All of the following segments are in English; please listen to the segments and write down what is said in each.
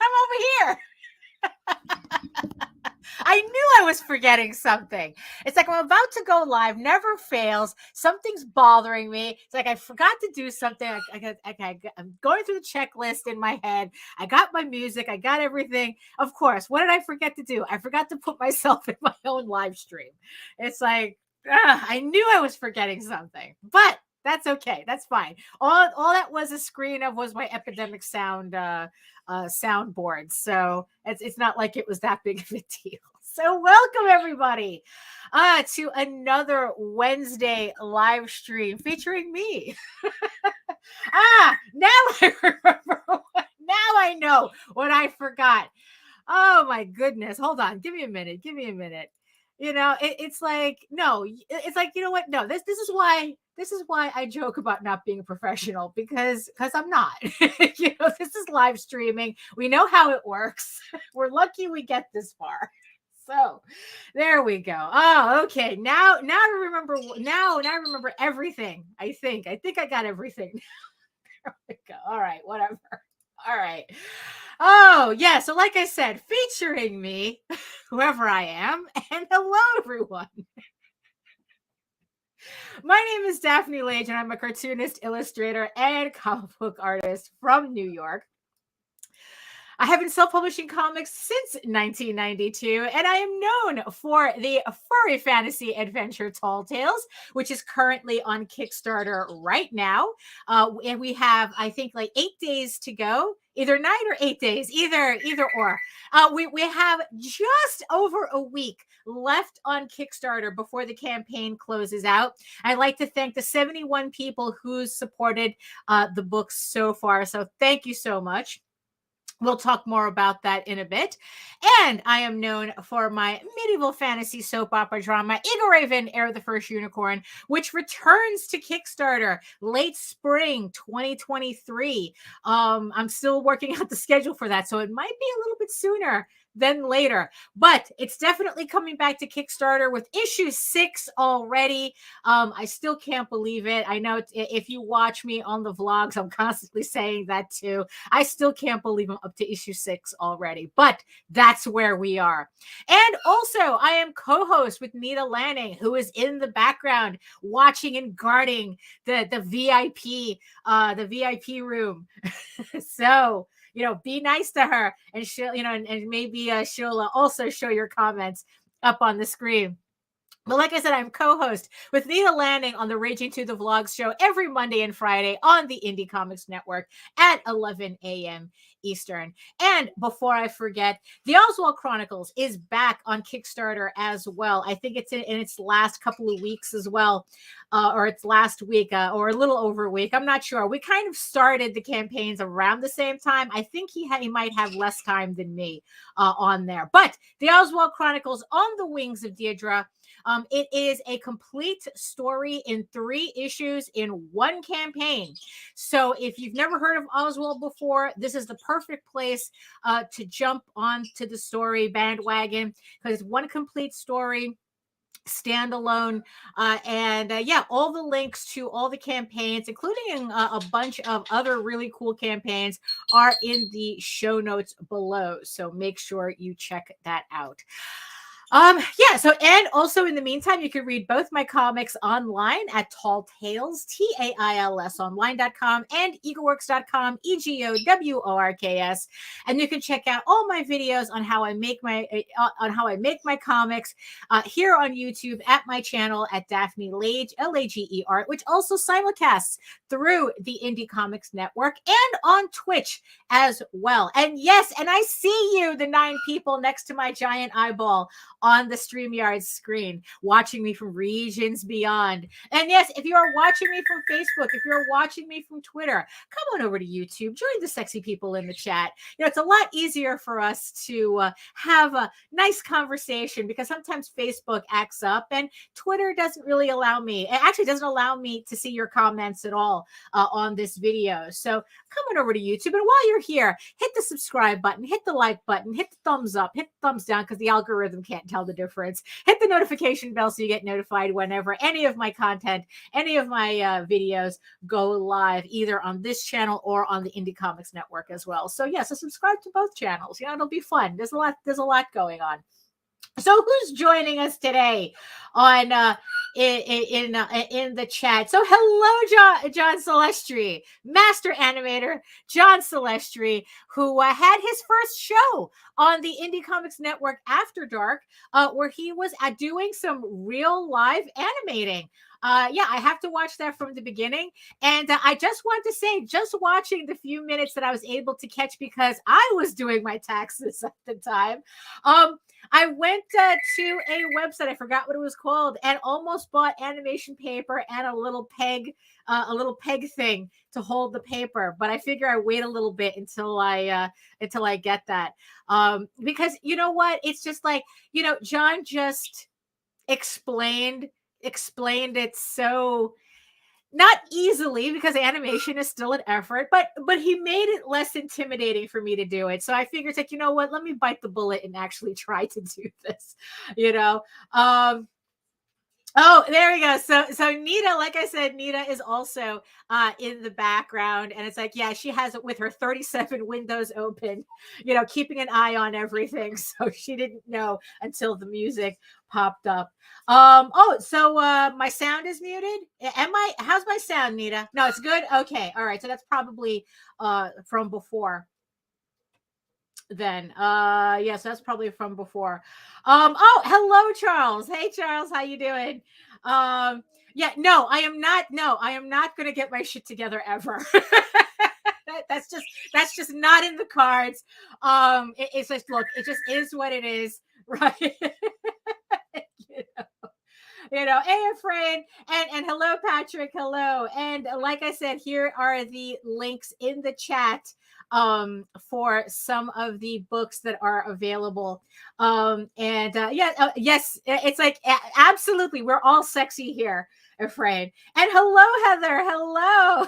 I'm over here. I knew I was forgetting something. It's like I'm about to go live, never fails. Something's bothering me. It's like I forgot to do something. I'm going through the checklist in my head. I got my music. I got everything. Of course, what did I forget to do? I forgot to put myself in my own live stream. It's like, I knew I was forgetting something, but that's okay. That's fine. All that was a screen of was my epidemic sound soundboard. So it's not like it was that big of a deal. So welcome everybody to another Wednesday live stream featuring me. Now I remember. Now I know what I forgot. Oh my goodness. Hold on. Give me a minute. You know, it's like, no, it's like, you know what? No, this is why I joke about not being a professional, because I'm not. You know, this is live streaming. We know how it works. We're lucky we get this far. So there we go. Oh, okay. Now I remember. Now I remember everything. I think I got everything. There we go. All right, whatever. All right. Oh, yeah. So like I said, featuring me, whoever I am, and hello everyone. My name is Daphne Lage, and I'm a cartoonist, illustrator, and comic book artist from New York. I have been self-publishing comics since 1992, and I am known for the furry fantasy adventure Tall Tales, which is currently on Kickstarter right now. And we have, I think, like 8 days to go. Either 9 or 8 days, either or. We have just over a week left on Kickstarter before the campaign closes out. I'd like to thank the 71 people who supported the book so far. So thank you so much. We'll talk more about that in a bit. And I am known for my medieval fantasy soap opera drama, EGORAVEN, Heir of the First Unicorn, which returns to Kickstarter late spring 2023. I'm still working out the schedule for that, so it might be a little bit sooner than later, but it's definitely coming back to Kickstarter with issue 6 already. I still can't believe it. I know if you watch me on the vlogs, I'm constantly saying that too. I still can't believe I'm up to issue 6 already, but that's where we are. And also, I am co-host with Nita Lanning, who is in the background watching and guarding the VIP room. So, you know, be nice to her, and she'll, you know, and maybe she'll also show your comments up on the screen. But like I said, I'm co-host with Nita Lanning on the Raging to the Vlogs show every Monday and Friday on the Indie Comics Network at 11 a.m. Eastern. And before I forget, the Oswald Chronicles is back on Kickstarter as well. I think it's in its last couple of weeks as well, or its last week, or a little over a week. I'm not sure. We kind of started the campaigns around the same time. I think he might have less time than me on there. But the Oswald Chronicles on the Wings of Deirdre. It is a complete story in 3 issues in 1 campaign. So if you've never heard of Oswald before, this is the perfect place to jump onto the story bandwagon, because it's 1 complete story, standalone, and yeah, all the links to all the campaigns, including a bunch of other really cool campaigns, are in the show notes below. So make sure you check that out. Yeah, so, and also in the meantime, you can read both my comics online at Tall Tales, TAILS online.com, and egoworks.com, EGOWORKS. And you can check out all my videos on how I make my comics here on YouTube at my channel at Daphne Lage, Lage Art, which also simulcasts through the Indie Comics Network and on Twitch as well. And yes, and I see you, the 9 people next to my giant eyeball on the Streamyard screen, watching me from regions beyond. And yes, if you are watching me from Facebook, if you're watching me from Twitter, come on over to YouTube, join the sexy people in the chat. You know, it's a lot easier for us to have a nice conversation, because sometimes Facebook acts up and Twitter doesn't really allow me. It actually doesn't allow me to see your comments at all on this video. So come on over to YouTube. And while you're here, hit the subscribe button, hit the like button, hit the thumbs up, hit the thumbs down, because the algorithm can't tell the difference. Hit the notification bell so you get notified whenever any of my content, any of my videos go live, either on this channel or on the Indie Comics Network as well. So yeah, so subscribe to both channels. It'll be fun. There's a lot going on. So who's joining us today on in the chat? So hello, John Celestri, master animator John Celestri, who had his first show on the Indie Comics Network After Dark, where he was doing some real live animating. Yeah, I have to watch that from the beginning. And I just want to say, just watching the few minutes that I was able to catch, because I was doing my taxes at the time, I went to a website, I forgot what it was called, and almost bought animation paper and a little peg thing to hold the paper. But I figure I wait a little bit until I get that. Because you know what? It's just like, John just explained it so not easily, because animation is still an effort, but he made it less intimidating for me to do it. So I figured, like, you know what, let me bite the bullet and actually try to do this, Oh, there we go. So Nita, like I said, Nita is also in the background, and it's like, yeah, she has it with her 37 windows open, keeping an eye on everything. So she didn't know until the music popped up. So my sound is muted. How's my sound, Nita? No, it's good. Okay. All right. So that's probably from before. Then yes, that's probably from before. Hello, Charles. Hey, Charles, how you doing? Yeah, no, I am not gonna get my shit together ever. that's just not in the cards. It's just, look, it just is what it is, right? Hey, Efrain, and hello, Patrick, hello. And like I said, here are the links in the chat for some of the books that are available. Yes, it's like, absolutely, we're all sexy here, Efrain. And hello, Heather, hello.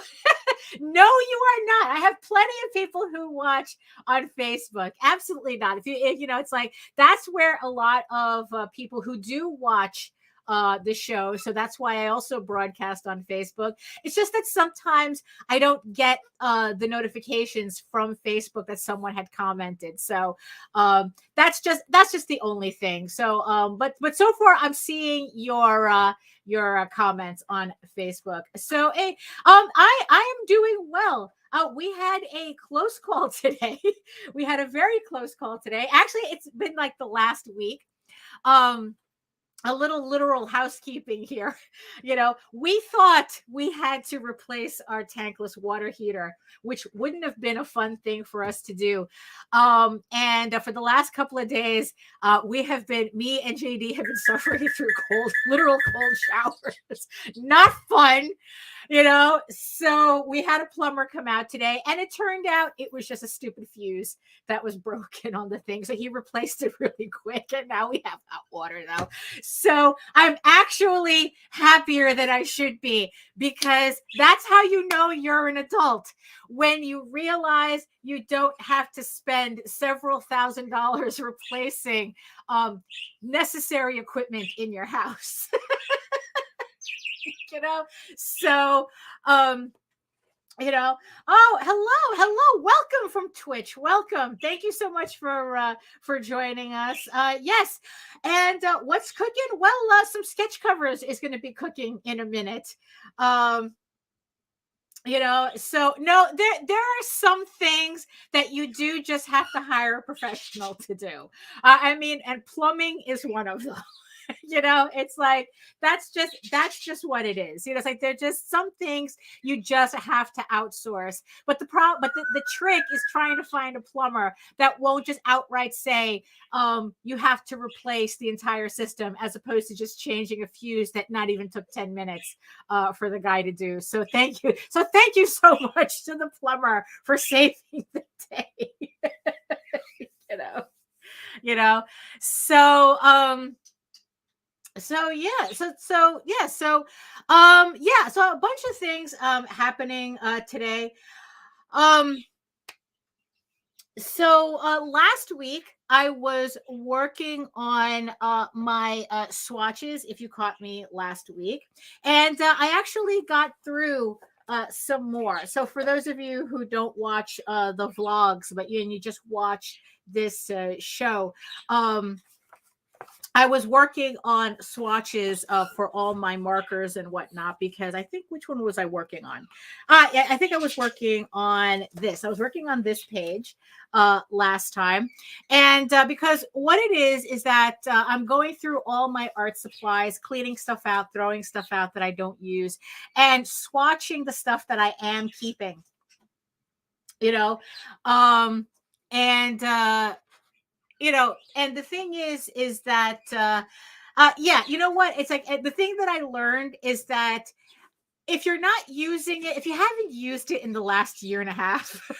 No, you are not. I have plenty of people who watch on Facebook. Absolutely not. If it's like, that's where a lot of people who do watch the show. So that's why I also broadcast on Facebook. It's just that sometimes I don't get the notifications from Facebook that someone had commented. So that's just the only thing. So but so far I'm seeing your comments on Facebook. So I am doing well. We had a close call today. We had a very close call today. Actually, it's been like the last week. A little literal housekeeping here. We thought we had to replace our tankless water heater, which wouldn't have been a fun thing for us to do. And for the last couple of days, me and JD have been suffering through literal cold showers. Not fun. So we had a plumber come out today, and it turned out it was just a stupid fuse that was broken on the thing. So he replaced it really quick, and now we have hot water now. So I'm actually happier than I should be, because that's how you know you're an adult, when you realize you don't have to spend several $1,000s replacing necessary equipment in your house. So oh, hello, welcome from Twitch, welcome, thank you so much for joining us. Yes, and what's cooking? Well, some sketch covers is going to be cooking in a minute. So no, there are some things that you do just have to hire a professional to do. And plumbing is one of them. It's like, that's just what it is. It's like, there's just some things you just have to outsource. But the trick is trying to find a plumber that won't just outright say you have to replace the entire system, as opposed to just changing a fuse that not even took 10 minutes for the guy to do. So thank you so much to the plumber for saving the day. So a bunch of things happening today. So last week I was working on my swatches, if you caught me last week, and I actually got through some more. So for those of you who don't watch the vlogs, but you just watch this show, um, I was working on swatches for all my markers and whatnot, because I think, which one was I working on? Yeah, I think I was working on this. I was working on this page last time. And because what it is that I'm going through all my art supplies, cleaning stuff out, throwing stuff out that I don't use, and swatching the stuff that I am keeping, you know. Um, and and the thing is that yeah, you know what, it's like the thing that I learned is that if you're not using it, if you haven't used it in the last year and a half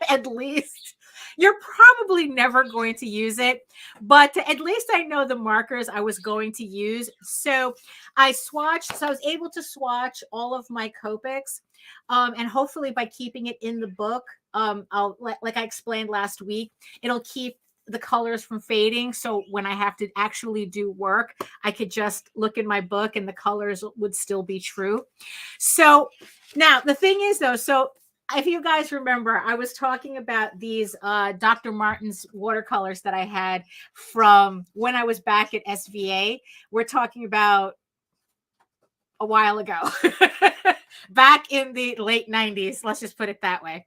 at least, you're probably never going to use it. But at least I know the markers I was going to use. So I swatched, so I was able to swatch all of my Copics, and hopefully by keeping it in the book, I'll, like I explained last week, it'll keep the colors from fading. So when I have to actually do work, I could just look in my book and the colors would still be true. So now the thing is though, so if you guys remember, I was talking about these Dr. Martin's watercolors that I had from when I was back at SVA. We're talking about a while ago, back in the late 90s. Let's just put it that way.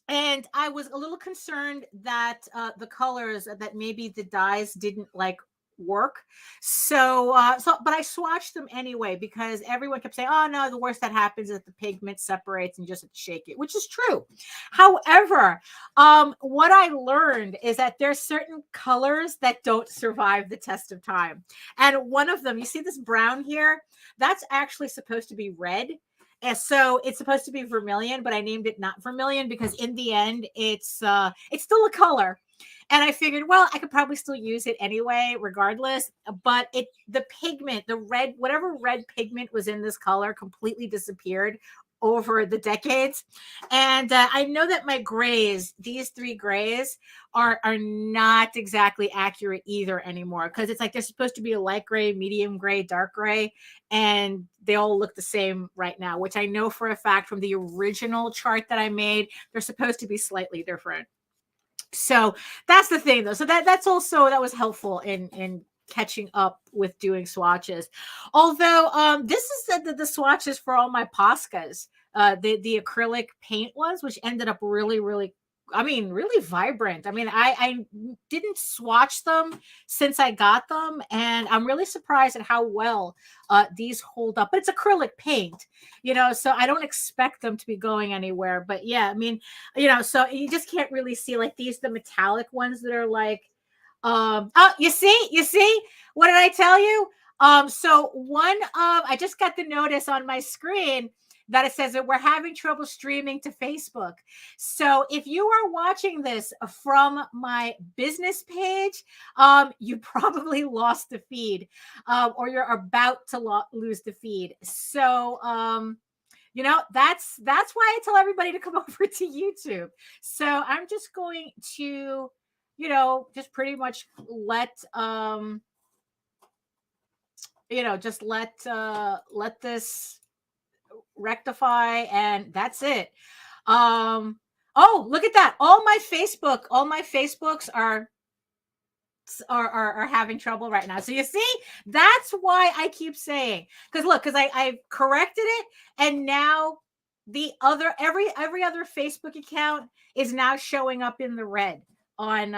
And I was a little concerned that the colors, that maybe the dyes didn't like work. So but I swatched them anyway, because everyone kept saying, oh no, the worst that happens is that the pigment separates and just shake it, which is true. However, what I learned is that there's certain colors that don't survive the test of time. And one of them, you see this brown here, that's actually supposed to be red. And so it's supposed to be vermilion, but I named it not vermilion because in the end, it's still a color. And I figured, well, I could probably still use it anyway, regardless. But the pigment, the red, whatever red pigment was in this color completely disappeared over the decades. And I know that my grays, these three grays, are not exactly accurate either anymore, because it's like they're supposed to be a light gray, medium gray, dark gray, and they all look the same right now, which I know for a fact from the original chart that I made, they're supposed to be slightly different. So that's the thing though. So that's also, that was helpful in catching up with doing swatches. Although this is the swatches for all my Poscas, the acrylic paint ones, which ended up really, really, I mean, really vibrant. I mean, I didn't swatch them since I got them, and I'm really surprised at how well these hold up. But it's acrylic paint, so I don't expect them to be going anywhere. But yeah, I mean, so you just can't really see like these, the metallic ones that are like, oh, you see, what did I tell you? So I just got the notice on my screen that it says that we're having trouble streaming to Facebook. So if you are watching this from my business page, you probably lost the feed, or you're about to lose the feed. So, that's why I tell everybody to come over to YouTube. So I'm just going to, just pretty much let, just let this rectify, and that's it. Oh, look at that. All my Facebooks are having trouble right now. So you see, that's why I keep saying, because I corrected it, and now the other every other Facebook account is now showing up in the red on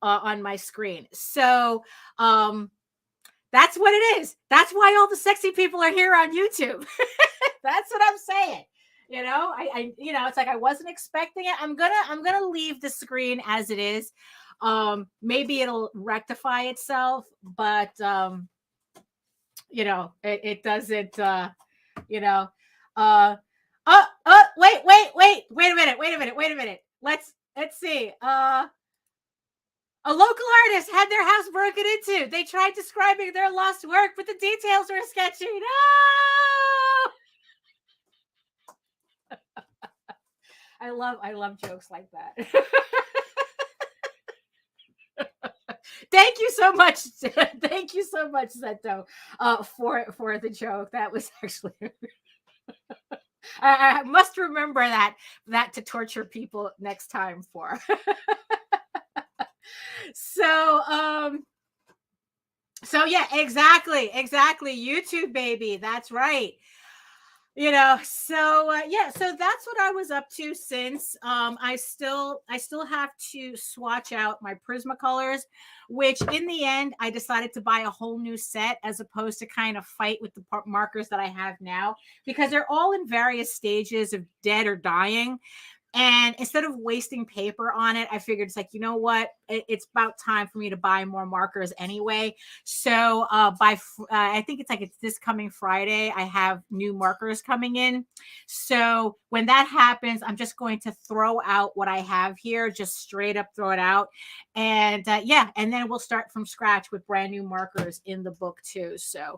my screen. So that's what it is. That's why all the sexy people are here on YouTube. That's what I'm saying. It's like I wasn't expecting it. I'm gonna leave the screen as it is. Maybe it'll rectify itself, but it doesn't. Wait a minute. Let's see. A local artist had their house broken into. They tried describing their lost work, but the details were sketchy. No! I love jokes like that. Thank you so much. Thank you so much, Zeto, for the joke. That was actually I must remember that to torture people next time for. So so yeah, exactly. YouTube baby. That's right. Yeah, so that's what I was up to since I still have to swatch out my Prismacolors, which in the end I decided to buy a whole new set as opposed to kind of fight with the markers that I have now, because they're all in various stages of dead or dying. And instead of wasting paper on it, I figured it's like, you know what? It's about time for me to buy more markers anyway. So I think it's this coming Friday, I have new markers coming in. So when that happens, I'm just going to throw out what I have here, just straight up throw it out. And yeah, and then we'll start from scratch with brand new markers in the book too. So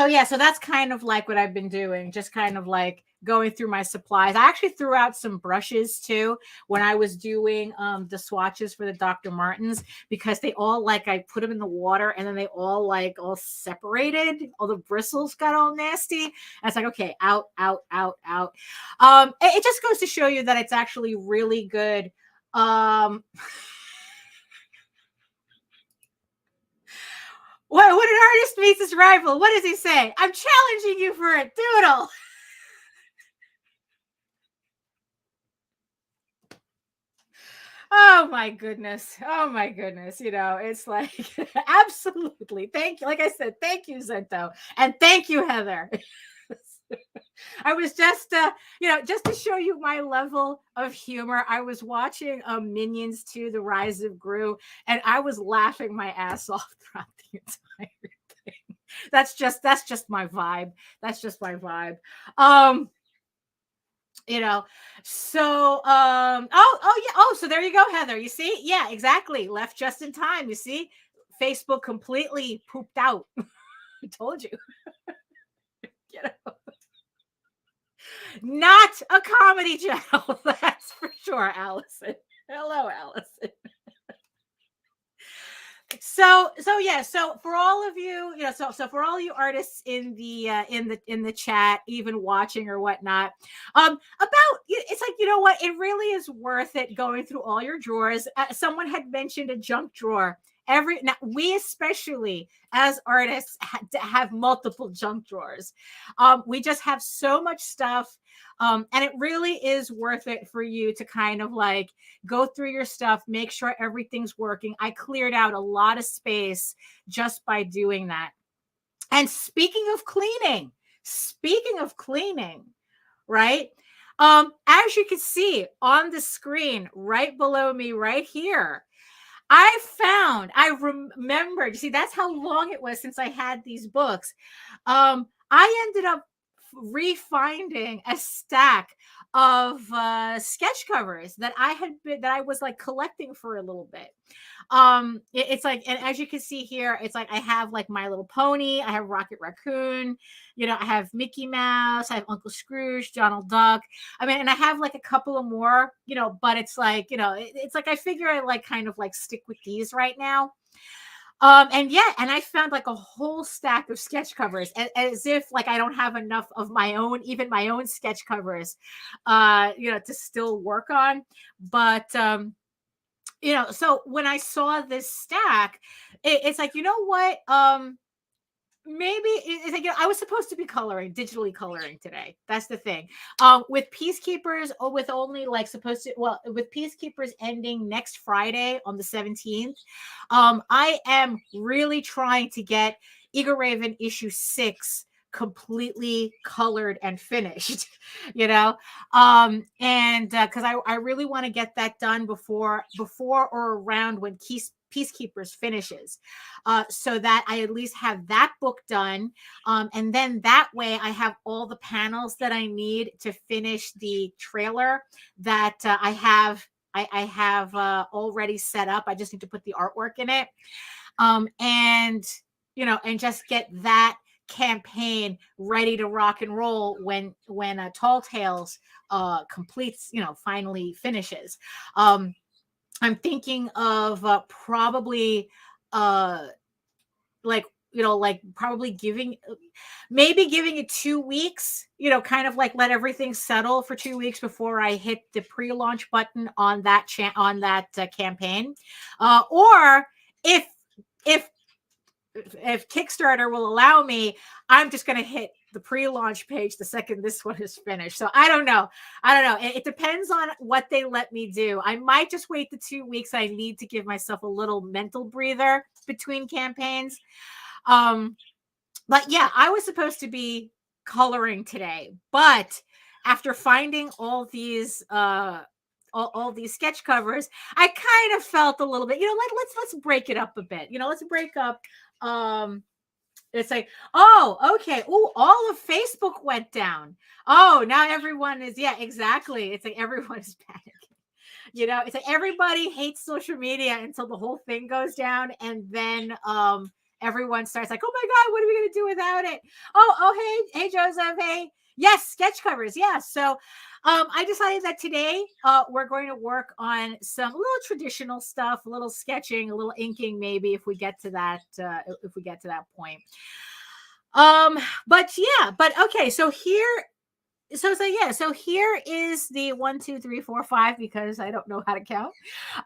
yeah, so that's kind of like what I've been doing, just kind of like going through my supplies. I actually threw out some brushes too when I was doing the swatches for the Dr. Martens, because they all I put them in the water and then they all separated. All the bristles got all nasty. And it's like, okay, out. It just goes to show you that it's actually really good. What an artist meets his rival. What does he say? I'm challenging you for a doodle. Oh my goodness. It's like absolutely. Thank you. Like I said, thank you, Zento. And thank you, Heather. I was just just to show you my level of humor, I was watching Minions 2, The Rise of Gru, and I was laughing my ass off throughout the entire thing. That's just my vibe. That's just my vibe. So there you go, Heather. You see? Yeah, exactly. Left just in time. You see? Facebook completely pooped out. I told you. Not a comedy channel, that's for sure, Allison. Hello, Allison. So yeah, so for all of you, so for all you artists in the chat, even watching or whatnot, it's like, you know what, it really is worth it going through all your drawers. Someone had mentioned a junk drawer. Now we, especially as artists, have multiple junk drawers. We just have so much stuff. And it really is worth it for you to kind of go through your stuff, make sure everything's working. I cleared out a lot of space just by doing that. And speaking of cleaning, right? As you can see on the screen right below me, right here, I remembered, you see, that's how long it was since I had these books. I ended up refinding a stack of sketch covers that I was collecting for a little bit. It's like, and as you can see here, it's like I have My Little Pony, I have Rocket Raccoon, I have Mickey Mouse, I have Uncle Scrooge, Donald Duck. I mean, and I have a couple of more, but it's it's like I figure I kind of stick with these right now. And yeah, and I found a whole stack of sketch covers, as if I don't have enough of my own sketch covers, to still work on. But so when I saw this stack, it's like, you know what? Maybe it's like, I was supposed to be digitally coloring today. That's the thing. With Peacekeepers, or with only with Peacekeepers ending next Friday on the 17th, I am really trying to get EGORAVEN issue 6 completely colored and finished, and because I really want to get that done before or around when Peacekeepers finishes, so that I at least have that book done, and then that way I have all the panels that I need to finish the trailer that I have already set up. I just need to put the artwork in it, and just get that campaign ready to rock and roll when Tall Tales completes, finally finishes. I'm thinking of probably probably giving it 2 weeks, kind of like let everything settle for 2 weeks before I hit the pre-launch button on that campaign. Or if Kickstarter will allow me, I'm just going to hit the pre-launch page the second this one is finished. So I don't know. It depends on what they let me do. I might just wait the 2 weeks. I need to give myself a little mental breather between campaigns. But yeah, I was supposed to be coloring today, but after finding all these all these sketch covers, I kind of felt a little bit, let's break it up a bit. Let's break up. It's like, oh, okay. Oh, all of Facebook went down. Oh, now everyone is, yeah, exactly. It's like everyone is panicking. It's like everybody hates social media until the whole thing goes down, and then everyone starts like, oh my God, what are we going to do without it? Oh, hey, Joseph. Hey, yes, sketch covers. Yeah. So I decided that today we're going to work on some little traditional stuff, a little sketching, a little inking, maybe if we get to that, point. But okay. So here is the 1, 2, 3, 4, 5, because I don't know how to count.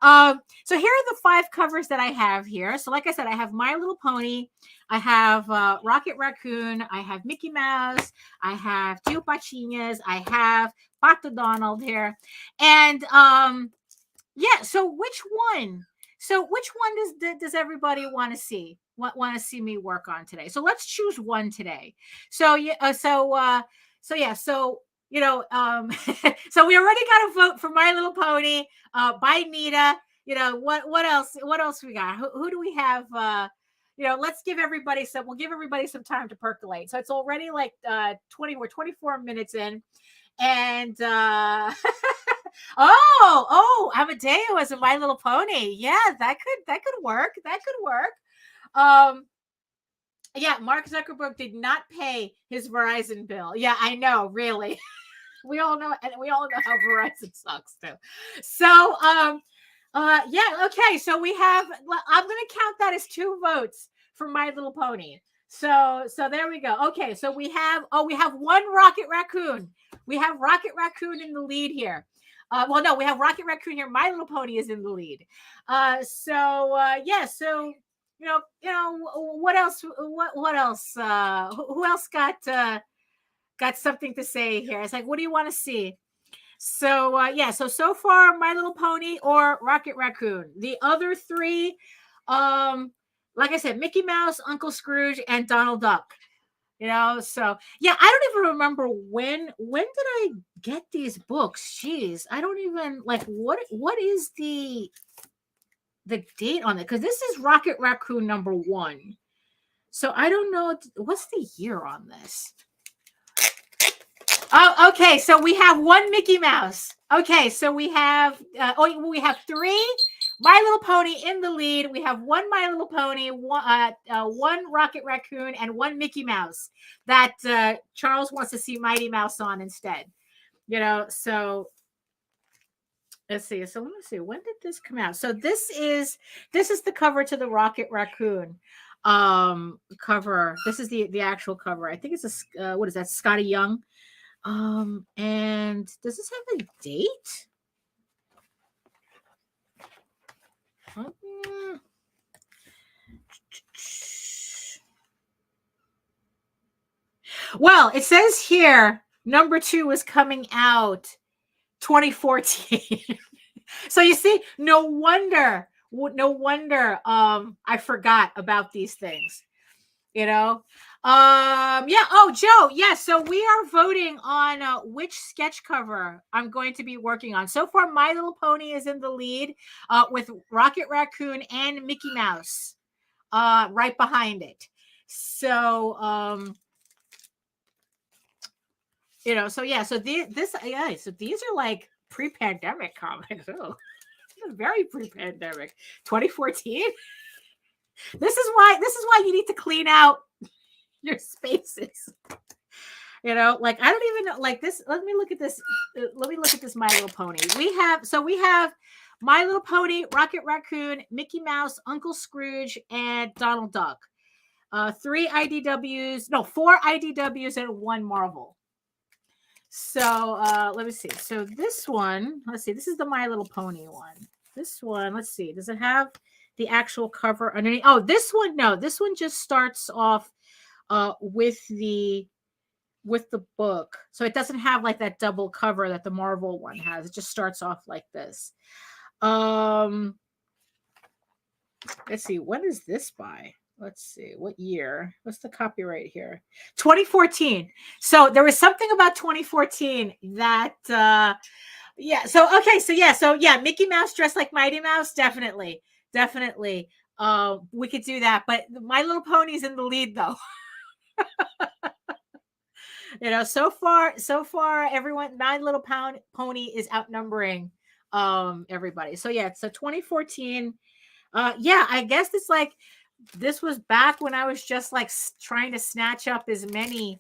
So here are the 5 covers that I have here. So like I said, I have My Little Pony, I have Rocket Raccoon, I have Mickey Mouse, I have Tio Patinhas, I have Pato Donald here. And yeah, so which one does everybody want to see? Want to see me work on today? So let's choose one today. So yeah, so we already got a vote for My Little Pony by Nita. What else we got? Who do we have? Let's give everybody we'll give everybody some time to percolate. So it's already like 24 minutes in. And Amadeo as a My Little Pony. Yeah, that could work. Yeah, Mark Zuckerberg did not pay his Verizon bill. Yeah, I know, really. we all know how Verizon sucks too. So yeah, okay. So I'm gonna count that as 2 votes for My Little Pony. So there we go. Okay, so we have 1 Rocket Raccoon. We have Rocket Raccoon in the lead here. Well, no, we have Rocket Raccoon here. My Little Pony is in the lead. Yeah. So what else? What else? Who else got something to say here? It's like, what do you want to see? So yeah. So far, My Little Pony or Rocket Raccoon. The other 3, like I said, Mickey Mouse, Uncle Scrooge, and Donald Duck. So yeah, I don't even remember when did I get these books? Jeez, I don't even like what is the date on it, because this is Rocket Raccoon number 1. So I don't know what's the year on this. Oh, okay. So we have 1 Mickey Mouse. Okay, so we have we have 3 My Little Pony in the lead. We have 1 My Little Pony, 1 Rocket Raccoon, and 1 Mickey Mouse that Charles wants to see Mighty Mouse on instead. So let's see. So let me see. When did this come out? So this is the cover to the Rocket Raccoon cover. This is the actual cover. I think it's what is that? Scotty Young. And does this have a date? Well, it says here number 2 is coming out 2014. So you see, no wonder I forgot about these things. Yeah. Oh, Joe. Yeah. So we are voting on which sketch cover I'm going to be working on. So far, My Little Pony is in the lead with Rocket Raccoon and Mickey Mouse right behind it. So, so yeah. So so these are like pre-pandemic comics. Oh, very pre-pandemic. 2014. This is why you need to clean out your spaces. You know, like I don't even know, like this. Let me look at this. Let me look at this My Little Pony. We have My Little Pony, Rocket Raccoon, Mickey Mouse, Uncle Scrooge, and Donald Duck. 4 IDWs and 1 Marvel. So let me see. So this one, let's see. This is the My Little Pony one. This one, let's see. Does it have the actual cover underneath? Oh, this one, no. This one just starts off with the book. So it doesn't have like that double cover that the Marvel one has. It just starts off like this. Let's see. When is this by? Let's see. What year? What's the copyright here? 2014. So there was something about 2014 that yeah. So okay. So yeah, Mickey Mouse dressed like Mighty Mouse. Definitely. We could do that. But My Little Pony's in the lead though. You know, so far, everyone, My Little Pony is outnumbering everybody. So yeah, so 2014. Yeah, I guess it's like this was back when I was just like trying to snatch up as many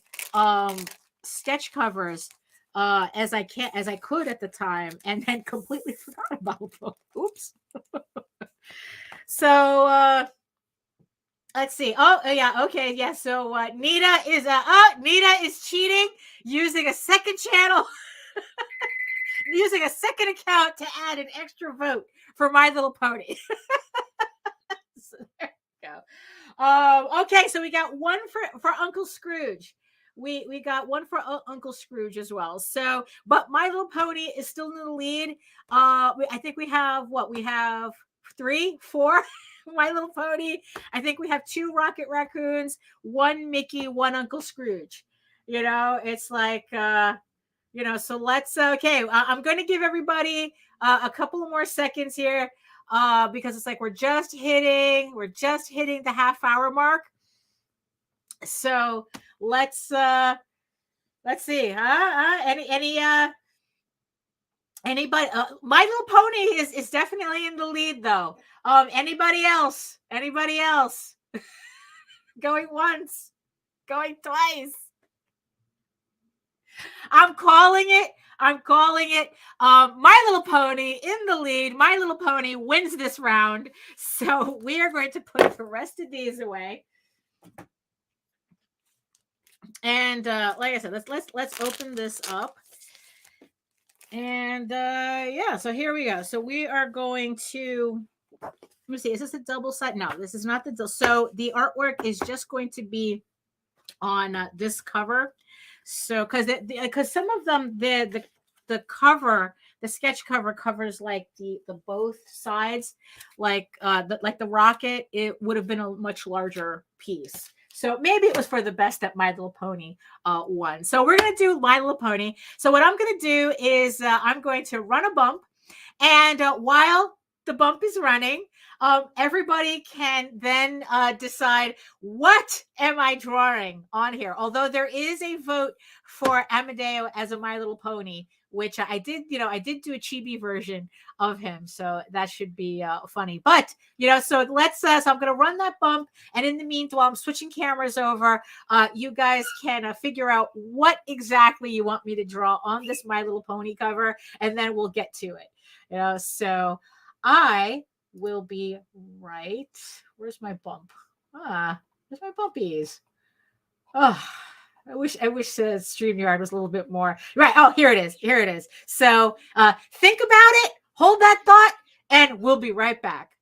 sketch covers as I could at the time, and then completely forgot about them. Oops. So let's see. Oh yeah, okay, yeah. So Nita is cheating using a second channel, using a second account to add an extra vote for My Little Pony. So there you go. Okay, so we got one for Uncle Scrooge. We got one for Uncle Scrooge as well. So, but My Little Pony is still in the lead. I think we have 3, 4. My Little Pony. I think we have 2 Rocket Raccoons, 1 Mickey, 1 Uncle Scrooge. You know, it's like, you know, so let's, okay, I'm going to give everybody a couple of more seconds here because it's like we're just hitting the half-hour mark. So let's see. Anybody? My Little Pony is definitely in the lead though. Anybody else? Going once, going twice. I'm calling it. My Little Pony in the lead. My Little Pony wins this round. So we are going to put the rest of these away. And like I said, let's open this up. And yeah, so here we go. So we are going to, let me see, is this a double side? No, this is not the so the artwork is just going to be on this cover. So because some of them the cover, the sketch cover covers like the both sides, like the rocket, it would have been a much larger piece. So maybe it was for the best that My Little Pony won. So we're going to do My Little Pony. So what I'm going to do is I'm going to run a bump. And while the bump is running, everybody can then decide what am I drawing on here. Although there is a vote for Amadeo as a My Little Pony, which I did do a chibi version of him. So that should be funny. But, so let's, so I'm going to run that bump. And in the meantime, I'm switching cameras over. You guys can figure out what exactly you want me to draw on this My Little Pony cover. And then we'll get to it. So I will be right. Where's my bump? Where's my bumpies? Oh, I wish StreamYard was a little bit more right. Oh, here it is. So think about it, hold that thought, and we'll be right back.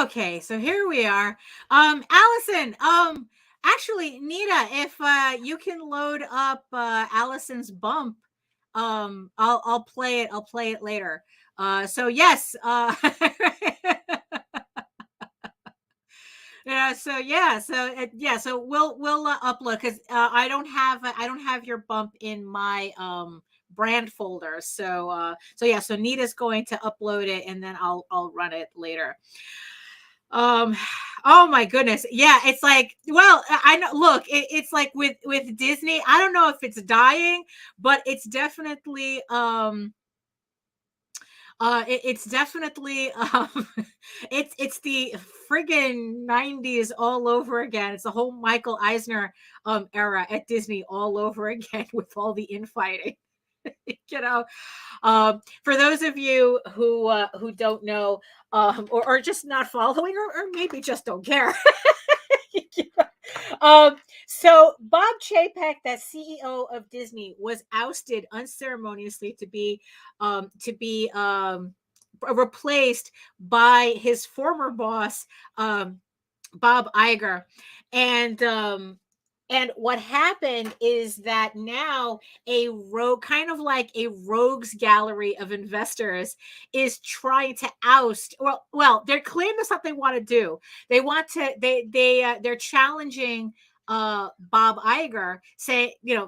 Okay, so here we are. Allison, actually, Nita, if you can load up Allison's bump, I'll play it. I'll play it later. So yes, yeah, so we'll upload because I don't have your bump in my brand folder. So yeah, so Nita's going to upload it and then I'll run it later. Oh my goodness, yeah, it's like, well, I know, look, it's like with Disney, I don't know if it's dying, but it's definitely it's definitely it's the friggin' 90s all over again. It's the whole Michael Eisner era at Disney all over again with all the infighting. You know, for those of you who don't know, or just not following, or maybe just don't care. So Bob Chapek, that CEO of Disney, was ousted unceremoniously to be replaced by his former boss, Bob Iger. And what happened is that now a rogue, kind of like a rogues gallery of investors, is trying to oust. Well, they're claiming that's what they want to do. They want to. They're challenging Bob Iger,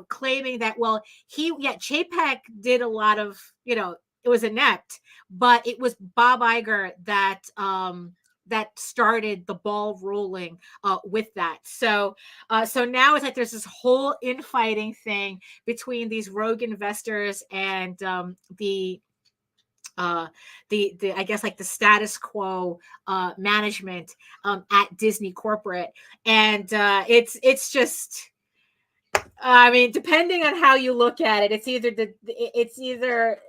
claiming that, well, Chapek did a lot of, it was inept, but it was Bob Iger that started the ball rolling with that. So now it's like there's this whole infighting thing between these rogue investors and the I guess like the status quo management at Disney corporate. And it's just, I mean, depending on how you look at it, it's either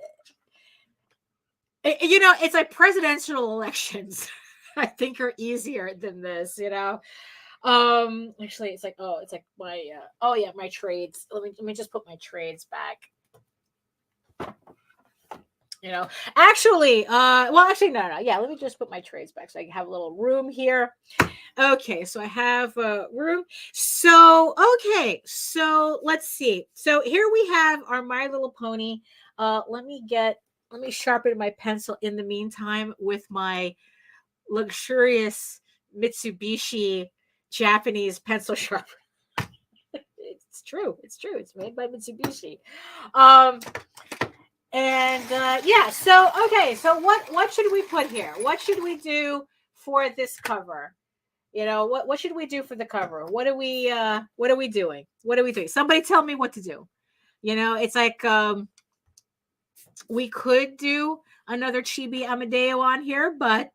it's like presidential elections. I think are easier than this, Actually, it's like my my trades. Let me just put my trades back. Actually, no. Yeah, let me just put my trades back so I have a little room here. Okay, so I have room. So, okay, so let's see. So here we have our My Little Pony. Let me sharpen my pencil in the meantime with my luxurious Mitsubishi Japanese pencil sharpener. It's true. It's made by Mitsubishi. Yeah, so okay, so what should we put here? What should we do for this cover? What should we do for the cover? What are we doing? What are we doing? Somebody tell me what to do. It's like we could do another Chibi Amadeo on here, but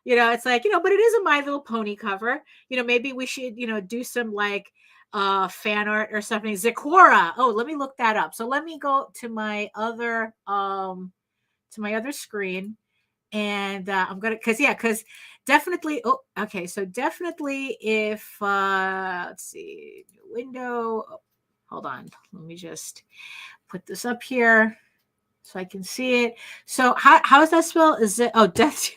it's like, but it is a My Little Pony cover. Maybe we should, do some like fan art or something. Zecora. Oh, let me look that up. So let me go to my other screen, and I'm gonna, because definitely, oh, okay, so definitely if let's see, new window. Oh, hold on, let me just put this up here so I can see it. So how is that spelled? Is it, oh, Death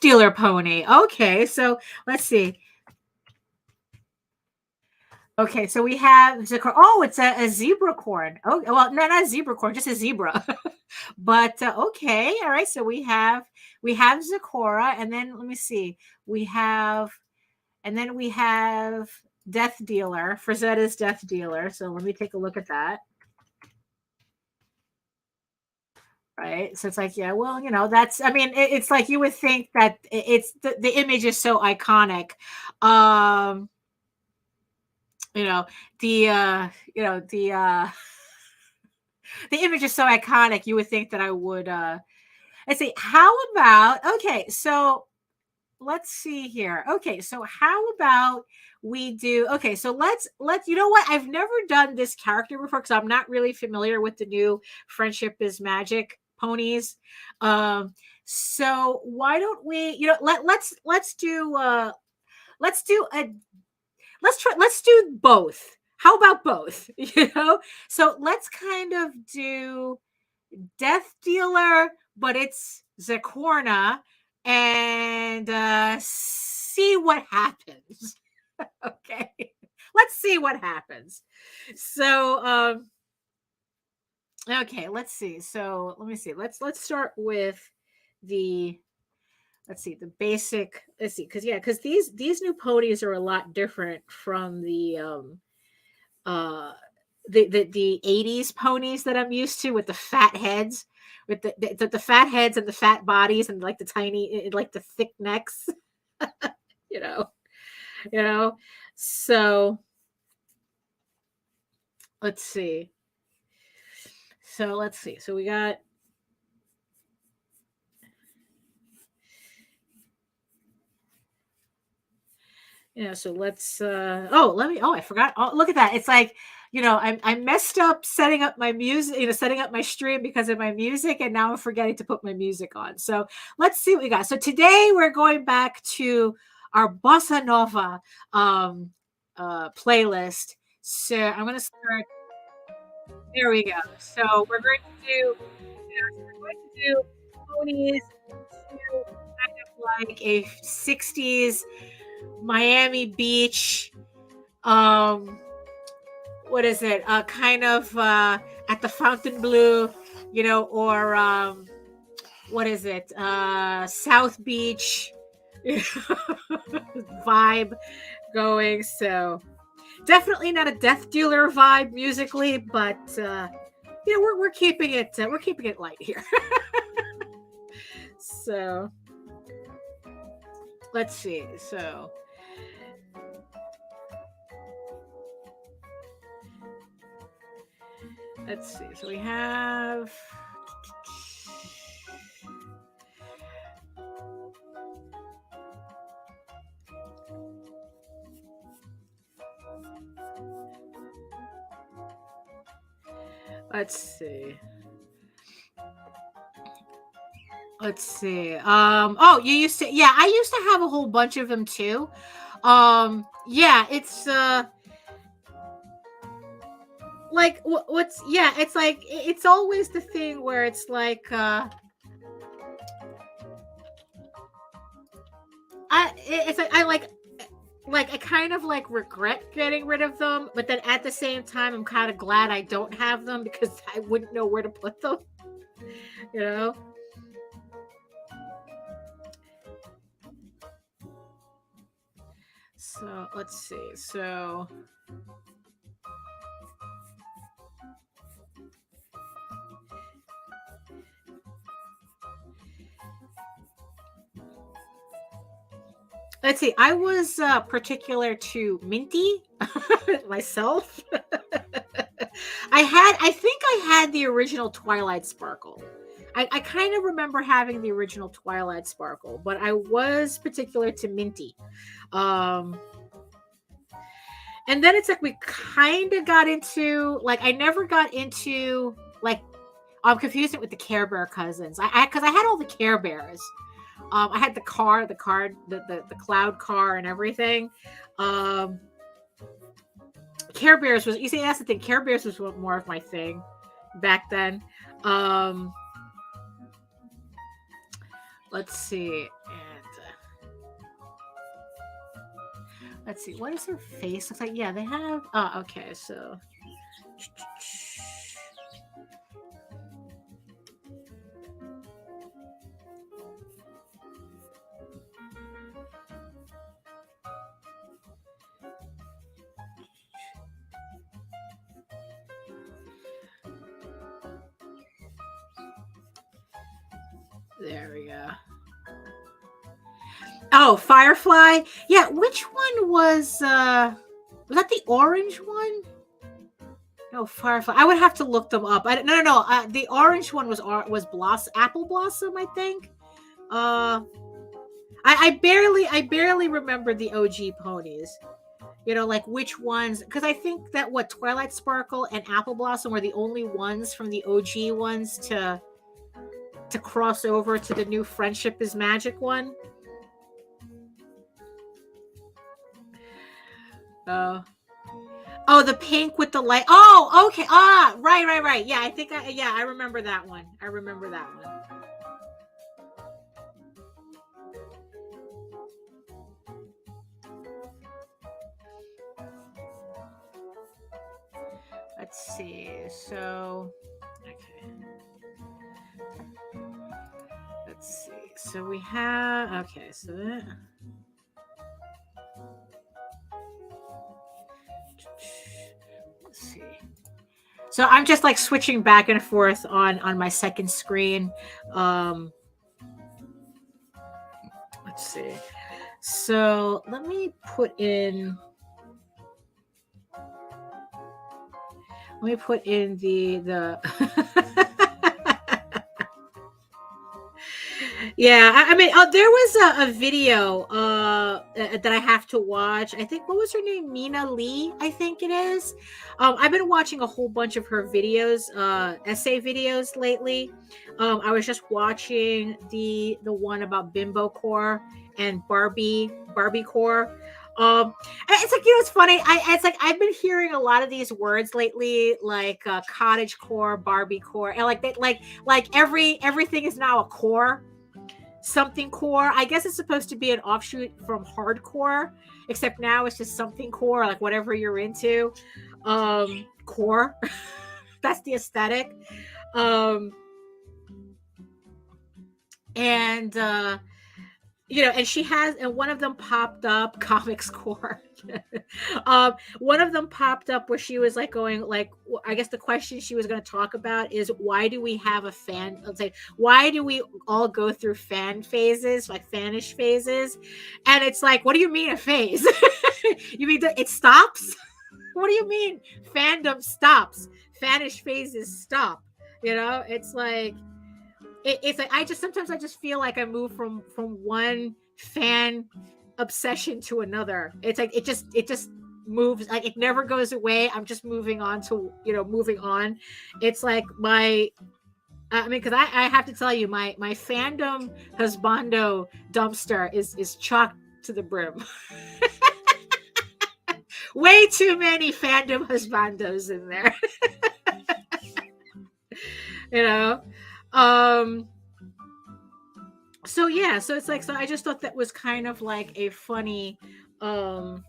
Dealer Pony? Okay, so let's see. Okay, so we have oh, it's a zebra corn. Oh, well, no, not a zebra corn, just a zebra. But okay, all right. So we have Zecora, and then let me see. We have Death Dealer, Frazetta's Death Dealer. So let me take a look at that. Right. So it's like, yeah, well, that's, I mean, it's like you would think that it's the image is so iconic. The the image is so iconic, you would think that I would let's see, how about, okay, so let's see here. Okay, so how about we do, okay, so let's you know what, I've never done this character before because I'm not really familiar with the new Friendship is Magic ponies. So why don't we, let's do both. How about both? So let's kind of do Death Dealer, but it's Zecorna, and see what happens. Okay, let's see what happens. So okay, let's see. So let me see. Let's start with the the basic. Let's see, because these new ponies are a lot different from uh the 80s ponies that I'm used to, with the fat heads, with the fat heads and the fat bodies, and like the tiny, like the thick necks. you know you know so let's see. So we got, so let's I forgot. Oh, look at that. It's like, I messed up setting up my music, setting up my stream because of my music, and now I'm forgetting to put my music on. So let's see what we got. So today we're going back to our bossa nova playlist. So I'm going to start. There we go. So we're going to do, ponies to kind of like a 60s Miami Beach, what is it? Kind of at the Fontainebleau, or what is it? South Beach vibe going. So definitely not a Death Dealer vibe musically, but we're keeping it light here. So let's see. So let's see. So we have, let's see. Oh, you used to, yeah, I used to have a whole bunch of them too. Yeah, it's like what's yeah, it's like, it's always the thing where it's like I kind of like regret getting rid of them, but then at the same time I'm kind of glad I don't have them, because I wouldn't know where to put them. you know So let's see. So let's see. I was particular to Minty myself. I think I had the original Twilight Sparkle. I kind of remember having the original Twilight Sparkle, but I was particular to Minty. And then it's like we kind of got into, like, I never got into, like, I'm confusing it with the Care Bear cousins. Because I had all the Care Bears. I had the cloud car and everything. Care Bears was, you see, that's the thing. Care Bears was more of my thing back then. Let's see. And let's see. What does her face look like? Yeah, they have. Oh, okay. So. There we go. Oh, Firefly. Yeah, which one was that the orange one? No, Firefly. I would have to look them up. No. The orange one was Apple Blossom, I think. I barely remember the OG ponies. Like which ones? Because I think that Twilight Sparkle and Apple Blossom were the only ones from the OG ones to cross over to the new Friendship is Magic one. Oh, the pink with the light. Oh, okay. Right. Yeah, I remember that one. let's see. So, okay. Let's see. So we have, okay, so that, let's see. So I'm just like switching back and forth on my second screen. Let's see. So let me put in the yeah, I mean, there was a video that I have to watch. I think, what was her name? Mina Lee, I think it is. I've been watching a whole bunch of her videos, essay videos lately. I was just watching the one about Bimbo Core and Barbie Core. It's like, it's funny. It's like I've been hearing a lot of these words lately, like cottage core, Barbie core, and like that, like everything is now a core. Something core. I guess it's supposed to be an offshoot from hardcore, except now it's just something core, like whatever you're into. Core. That's the aesthetic. And and she has, and one of them popped up, comics core. One of them popped up where she was like going, like, I guess the question she was going to talk about is, why do we have a fan? Let's say, why do we all go through fan phases, like fanish phases? And it's like, what do you mean a phase? You mean it stops? What do you mean fandom stops? Fanish phases stop. It's like, it's like sometimes I just feel like I move from one fan obsession to another. It's like it just moves, like it never goes away. I'm just moving on to moving on. It's like I mean, because I have to tell you, my fandom husbando dumpster is chocked to the brim. Way too many fandom husbandos in there. So yeah, so it's like, so I just thought that was kind of like a funny a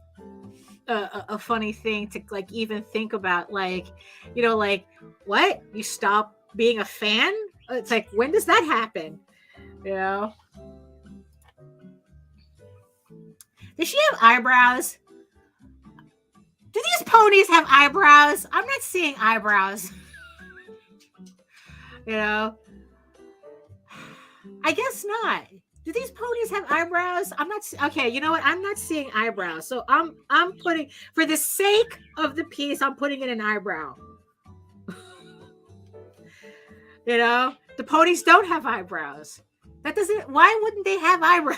funny thing to like even think about, like like, what, you stop being a fan? It's like, when does that happen? Does she have eyebrows? Do these ponies have eyebrows? I'm not seeing eyebrows. I guess not. Do these ponies have eyebrows? I'm not. Okay, you know what? I'm not seeing eyebrows. So I'm putting, for the sake of the piece, I'm putting in an eyebrow. The ponies don't have eyebrows. That doesn't. Why wouldn't they have eyebrows?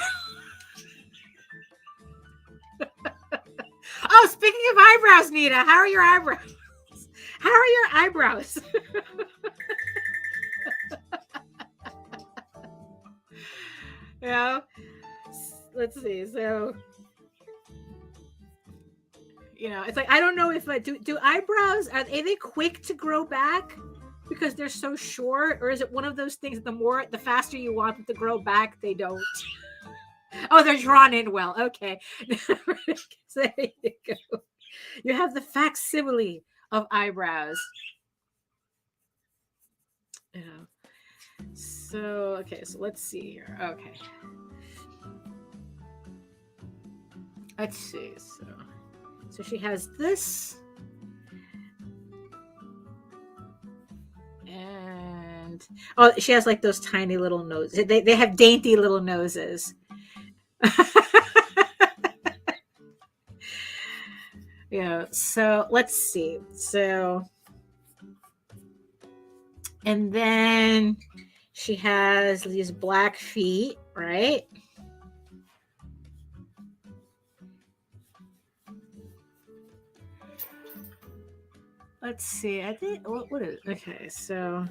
Oh, speaking of eyebrows, Nita, how are your eyebrows? How are your eyebrows? Let's see. So, it's like, I don't know if do eyebrows, are they quick to grow back because they're so short, or is it one of those things that the faster you want them to grow back, they don't? Oh, they're drawn in well. Okay. So there you go. You have the facsimile of eyebrows. So, okay, so let's see here. Okay. Let's see. So she has this. And she has like those tiny little noses. They have dainty little noses. So let's see. So, and then she has these black feet, right? Let's see. I think, what is, okay, so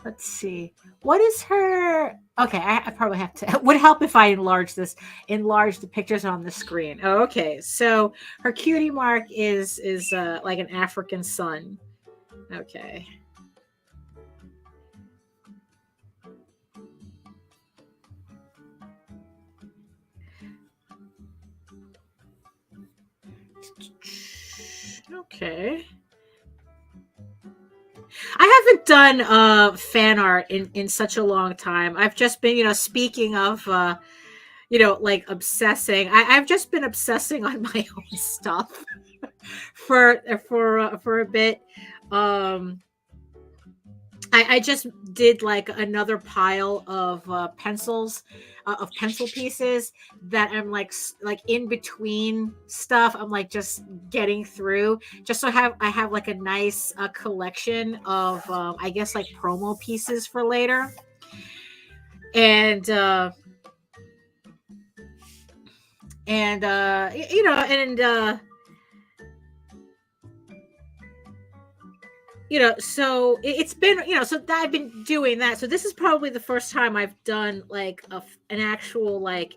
let's see. What is her? Okay, I probably have to. It would help if I enlarge the pictures on the screen. Oh, okay, so her cutie mark is like an African sun. Okay. Okay. I haven't done fan art in such a long time. I've just been, speaking of like obsessing. I've just been obsessing on my own stuff for a bit. I just did like another pile of pencils, of pencil pieces that I'm like in between stuff. I'm like just getting through, just so I have like a nice collection of I guess like promo pieces for later, and you know and so it's been, so that I've been doing that. So this is probably the first time I've done like an actual like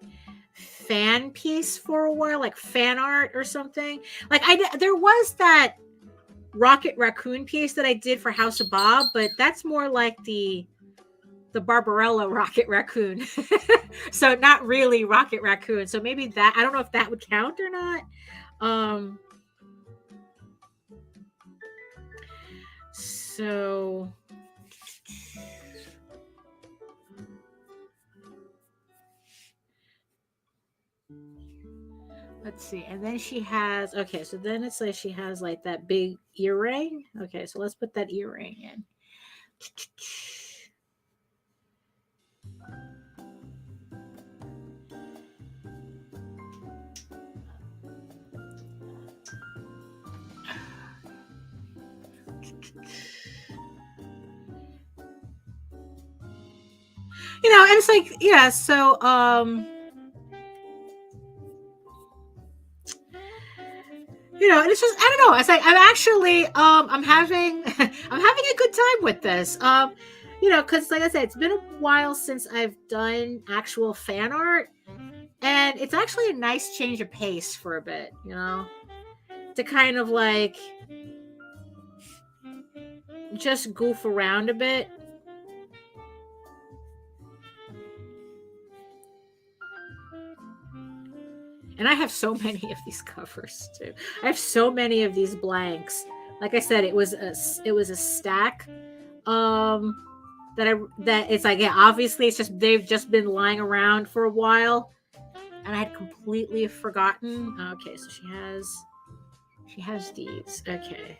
fan piece for a while, like fan art or something. Like there was that Rocket Raccoon piece that I did for House of Bob, but that's more like the Barbarella Rocket Raccoon. So not really Rocket Raccoon. So maybe that, I don't know if that would count or not. So let's see. And then she has, okay, so then it's like she has like that big earring. Okay, so let's put that earring in. And it's like, yeah, so and it's just, I don't know, it's like I'm actually I'm having I'm having a good time with this. Because like I said, it's been a while since I've done actual fan art, and it's actually a nice change of pace for a bit, to kind of like just goof around a bit. And I have so many of these covers too. I have so many of these blanks. Like I said, it was a stack. That it's like, yeah, obviously they've just been lying around for a while, and I had completely forgotten. Okay, so she has these. Okay.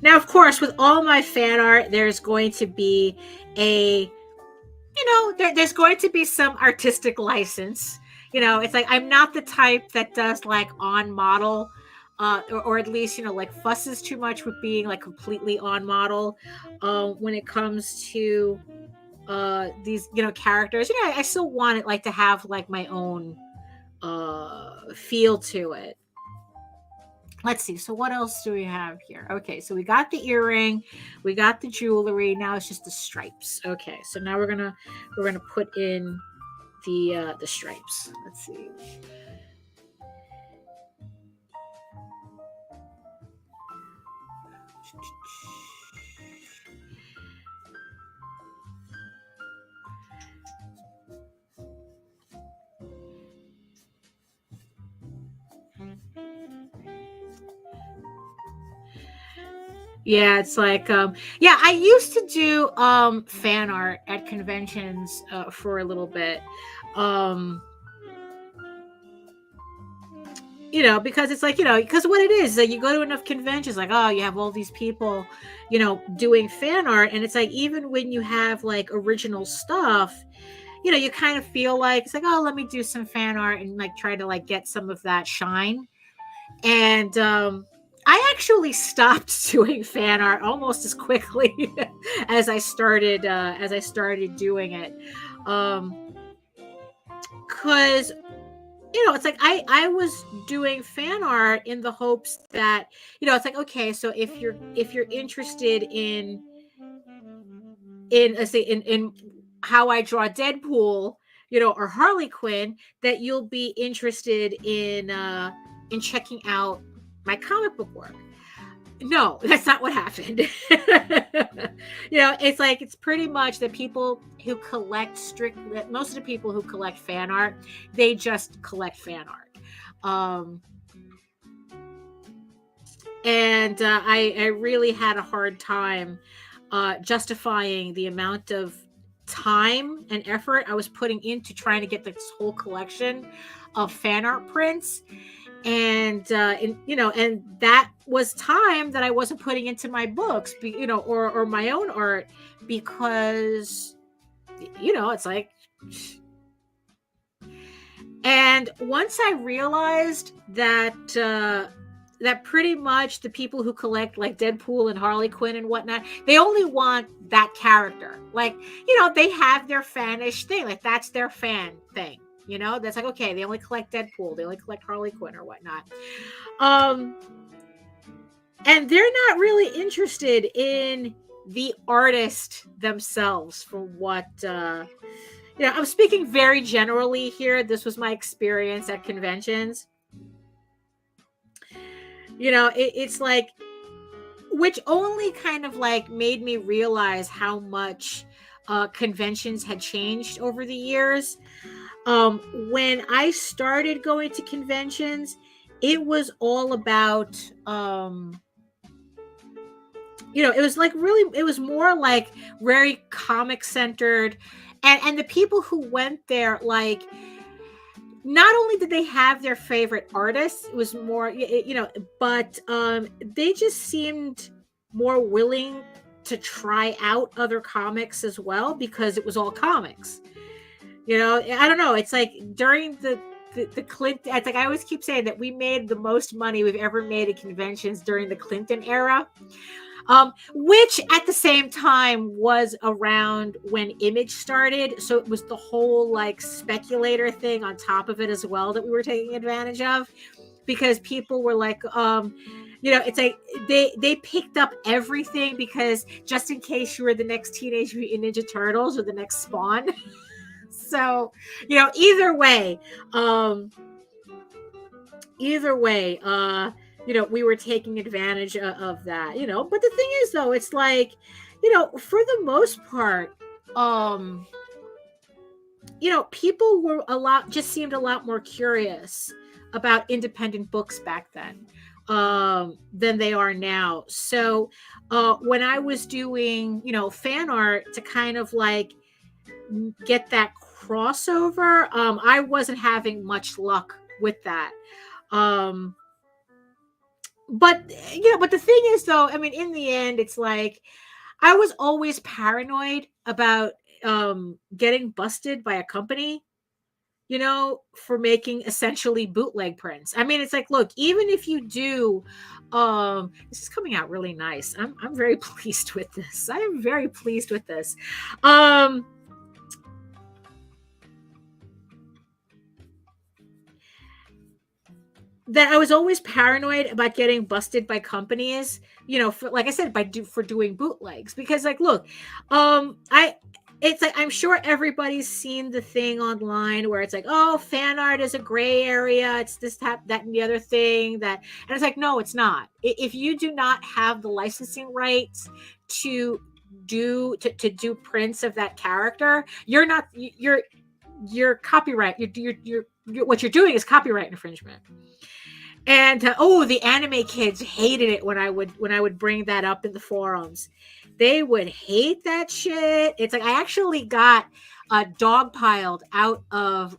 Now, of course, with all my fan art, there's going to be there's going to be some artistic license. It's like I'm not the type that does like on model, or at least, like fusses too much with being like completely on model. When it comes to these, characters, I still want it like to have like my own feel to it. Let's see. So what else do we have here? Okay, so we got the earring, we got the jewelry. Now it's just the stripes. Okay, so now we're gonna put in the stripes. Let's see. Yeah, it's like yeah, I used to do fan art at conventions for a little bit. Because it's like, because what it is that you go to enough conventions, like, oh, you have all these people, doing fan art, and it's like, even when you have like original stuff, you kind of feel like it's like, oh, let me do some fan art and like try to like get some of that shine. And I actually stopped doing fan art almost as quickly as I started doing it. Cause it's like I was doing fan art in the hopes that, it's like, okay, so if you're interested in let's say in how I draw Deadpool, or Harley Quinn, that you'll be interested in checking out my comic book work. No, that's not what happened. It's pretty much the people who collect most of the people who collect fan art, they just collect fan art. And I really had a hard time justifying the amount of time and effort I was putting into trying to get this whole collection of fan art prints. And that was time that I wasn't putting into my books, or my own art, because, it's like, and once I realized that pretty much the people who collect like Deadpool and Harley Quinn and whatnot, they only want that character. Like, they have their fanish thing. Like, that's their fan thing. That's like, okay, they only collect Deadpool, they only collect Harley Quinn or whatnot. And they're not really interested in the artist themselves for what, I'm speaking very generally here. This was my experience at conventions. It's like, which only kind of like made me realize how much conventions had changed over the years. When I started going to conventions, it was all about, it was like really, it was more like very comic centered, and the people who went there, like, not only did they have their favorite artists, it was more, but they just seemed more willing to try out other comics as well, because it was all comics. I don't know. It's like during the Clinton, it's like I always keep saying that we made the most money we've ever made at conventions during the Clinton era, which at the same time was around when Image started. So it was the whole like speculator thing on top of it as well that we were taking advantage of, because people were like, it's like they picked up everything, because just in case you were the next Teenage Mutant Ninja Turtles or the next Spawn. So, either way, we were taking advantage of that, but the thing is, though, it's like, for the most part, people were seemed a lot more curious about independent books back then, than they are now. So, when I was doing, fan art to kind of like get that crossover, I wasn't having much luck with that. But the thing is, though, I mean, in the end, it's like I was always paranoid about getting busted by a company, for making essentially bootleg prints. I mean, it's like, look, even if you do, this is coming out really nice. I'm very pleased with this. I am very pleased with this. That I was always paranoid about getting busted by companies, for, like I said, for doing bootlegs, because, like, look, it's like, I'm sure everybody's seen the thing online where it's like, oh, fan art is a gray area. It's this, that, and the other thing and it's like, no, it's not. If you do not have the licensing rights to do prints of that character, you're copyright. You're what you're doing is copyright infringement. And the anime kids hated it when I would bring that up in the forums. They would hate that shit. It's like I actually got dogpiled out of.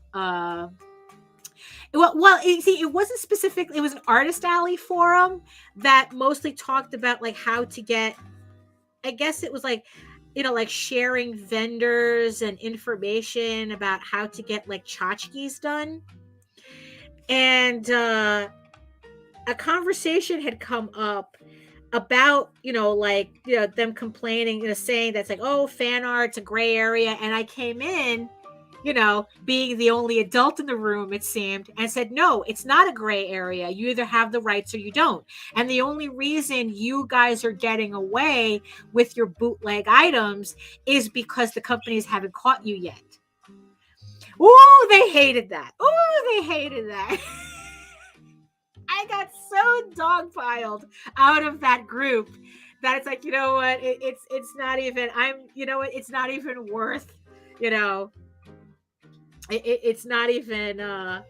It wasn't specific. It was an Artist Alley forum that mostly talked about like how to get. I guess it was like, like sharing vendors and information about how to get like tchotchkes done. And a conversation had come up about, them complaining, saying that's like, oh, fan art's a gray area. And I came in, being the only adult in the room, it seemed, and said, no, it's not a gray area. You either have the rights or you don't. And the only reason you guys are getting away with your bootleg items is because the companies haven't caught you yet. Ooh, they hated that. Ooh, they hated that. I got so dogpiled out of that group that it's like, you know what? It's not even. You know what? It's not even worth. You know, it's not even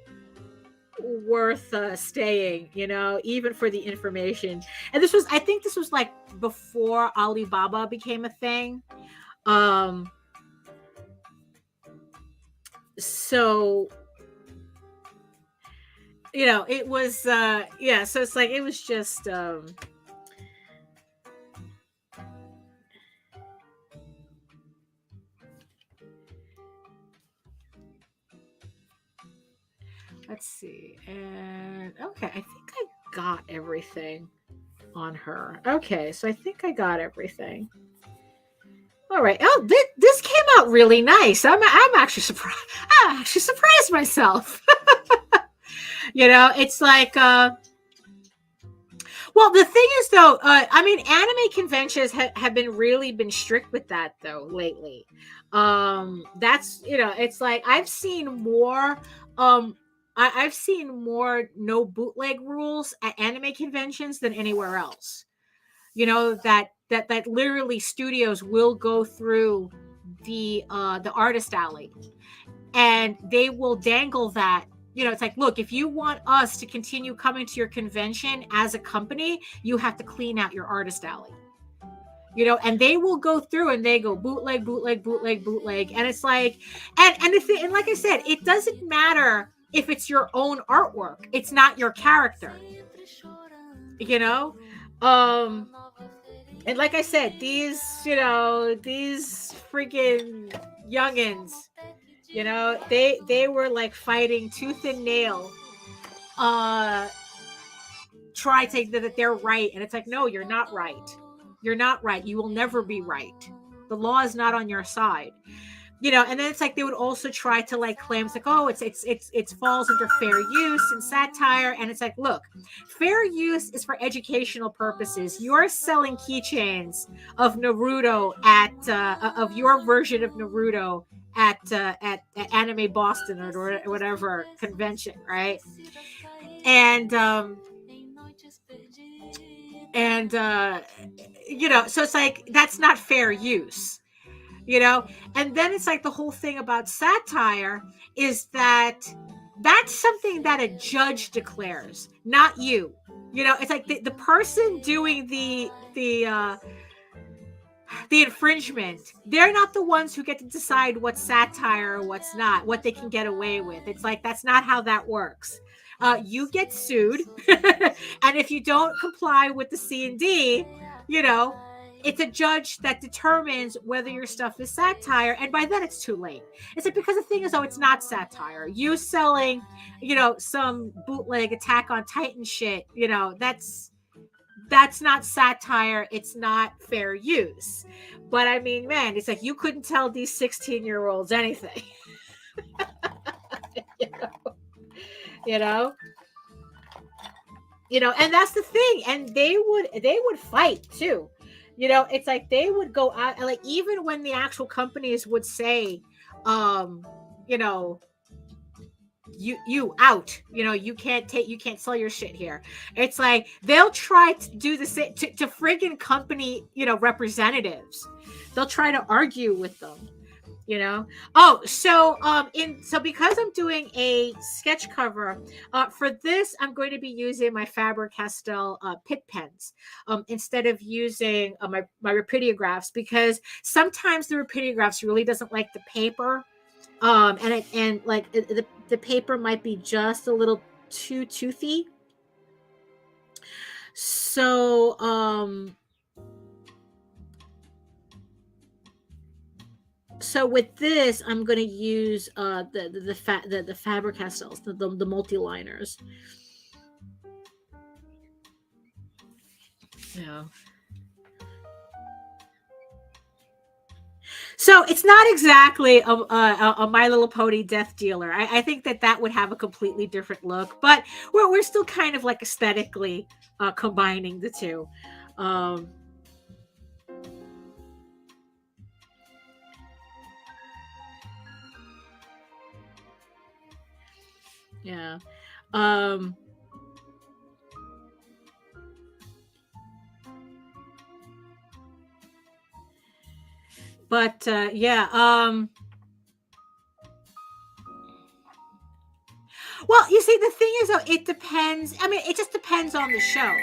worth staying. You know, even for the information. And I think this was like before Alibaba became a thing. So you know, it was yeah, so it's like it was just let's see. And okay, I think I got everything on her. Okay, so I think I got everything. All right. Oh, this came out really nice. I'm actually surprised. I actually surprised myself. You know, it's like well, the thing is though, I mean, anime conventions have been strict with that though lately. That's, you know, it's like I've seen more I've seen more no bootleg rules at anime conventions than anywhere else. You know, that literally studios will go through the artist alley and they will dangle that. You know, it's like, look, if you want us to continue coming to your convention as a company, you have to clean out your artist alley. You know, and they will go through and they go bootleg, bootleg, bootleg, bootleg, and it's like, and like I said, it doesn't matter if it's your own artwork; it's not your character. You know, and like I said, these freaking youngins, you know, they were like fighting tooth and nail, try to that they're right, and it's like, no, you're not right. You're not right. You will never be right. The law is not on your side. You know, and then it's like they would also try to like claim it's like, oh, it's falls under fair use and satire, and it's like, look, fair use is for educational purposes. You're selling keychains of Naruto at of your version of Naruto at Anime Boston or whatever convention, right? And and you know, so it's like that's not fair use, you know. And then it's like the whole thing about satire is that that's something that a judge declares, not you. You know, it's like the person doing the infringement, they're not the ones who get to decide what's satire or what's not, what they can get away with. It's like that's not how that works. You get sued, and if you don't comply with the C&D, you know, it's a judge that determines whether your stuff is satire, and by then it's too late. It's like, because the thing is, oh, it's not satire. You selling, you know, some bootleg Attack on Titan shit, you know, that's not satire. It's not fair use. But I mean, man, it's like you couldn't tell these 16-year-olds anything. you know? You know? You know, and that's the thing. And they would fight too. You know, it's like they would go out, and like even when the actual companies would say, you know, you out, you know, you can't sell your shit here. It's like they'll try to do the same to friggin' company, you know, representatives. They'll try to argue with them, you know. Oh, so because I'm doing a sketch cover for this, I'm going to be using my Faber-Castell Pitt pens instead of using my Rapidographs, because sometimes the Rapidographs really doesn't like the paper. And like the paper might be just a little too toothy. So so with this, I'm going to use the Faber-Castells, the multi-liners. Yeah. So it's not exactly a My Little Pony Death Dealer. I think that would have a completely different look, but we're still kind of like aesthetically combining the two. Yeah. Um, but yeah. Well, you see, the thing is, though, it depends. I mean, it just depends on the show.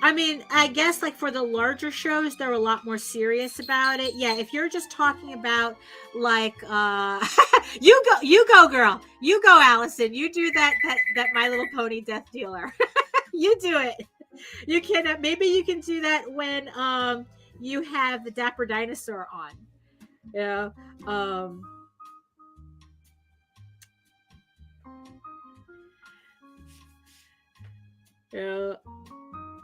I mean, I guess like for the larger shows, they're a lot more serious about it. Yeah, if you're just talking about like you go girl. You go, Allison. You do that My Little Pony Death Dealer. You do it. You can maybe you can do that when you have the Dapper Dinosaur on. Yeah. Um yeah.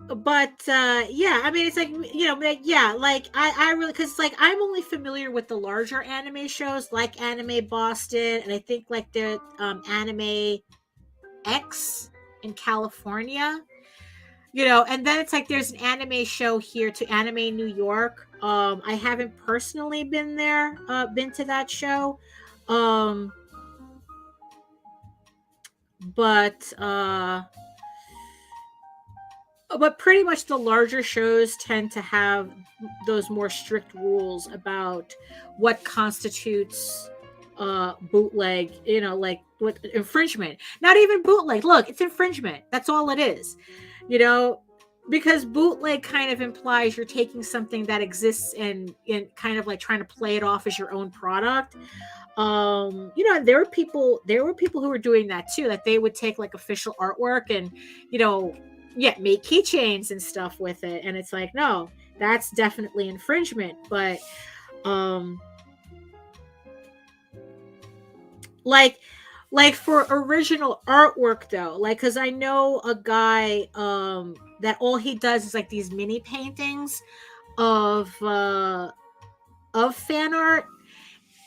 But yeah, I mean, it's like, like, yeah, like I really, because like I'm only familiar with the larger anime shows like Anime Boston, and I think like the Anime X in California, and then it's like there's an anime show here to Anime New York. I haven't personally been to that show. um but pretty much the larger shows tend to have those more strict rules about what constitutes bootleg, like what infringement. Not even bootleg. Look, it's infringement. That's all it is. You know, because bootleg kind of implies you're taking something that exists and kind of like trying to play it off as your own product. And there were people who were doing that too, that they would take like official artwork and, yeah, make keychains and stuff with it. And it's like, no, that's definitely infringement. But um like for original artwork though, like, because I know a guy that all he does is like these mini paintings of fan art.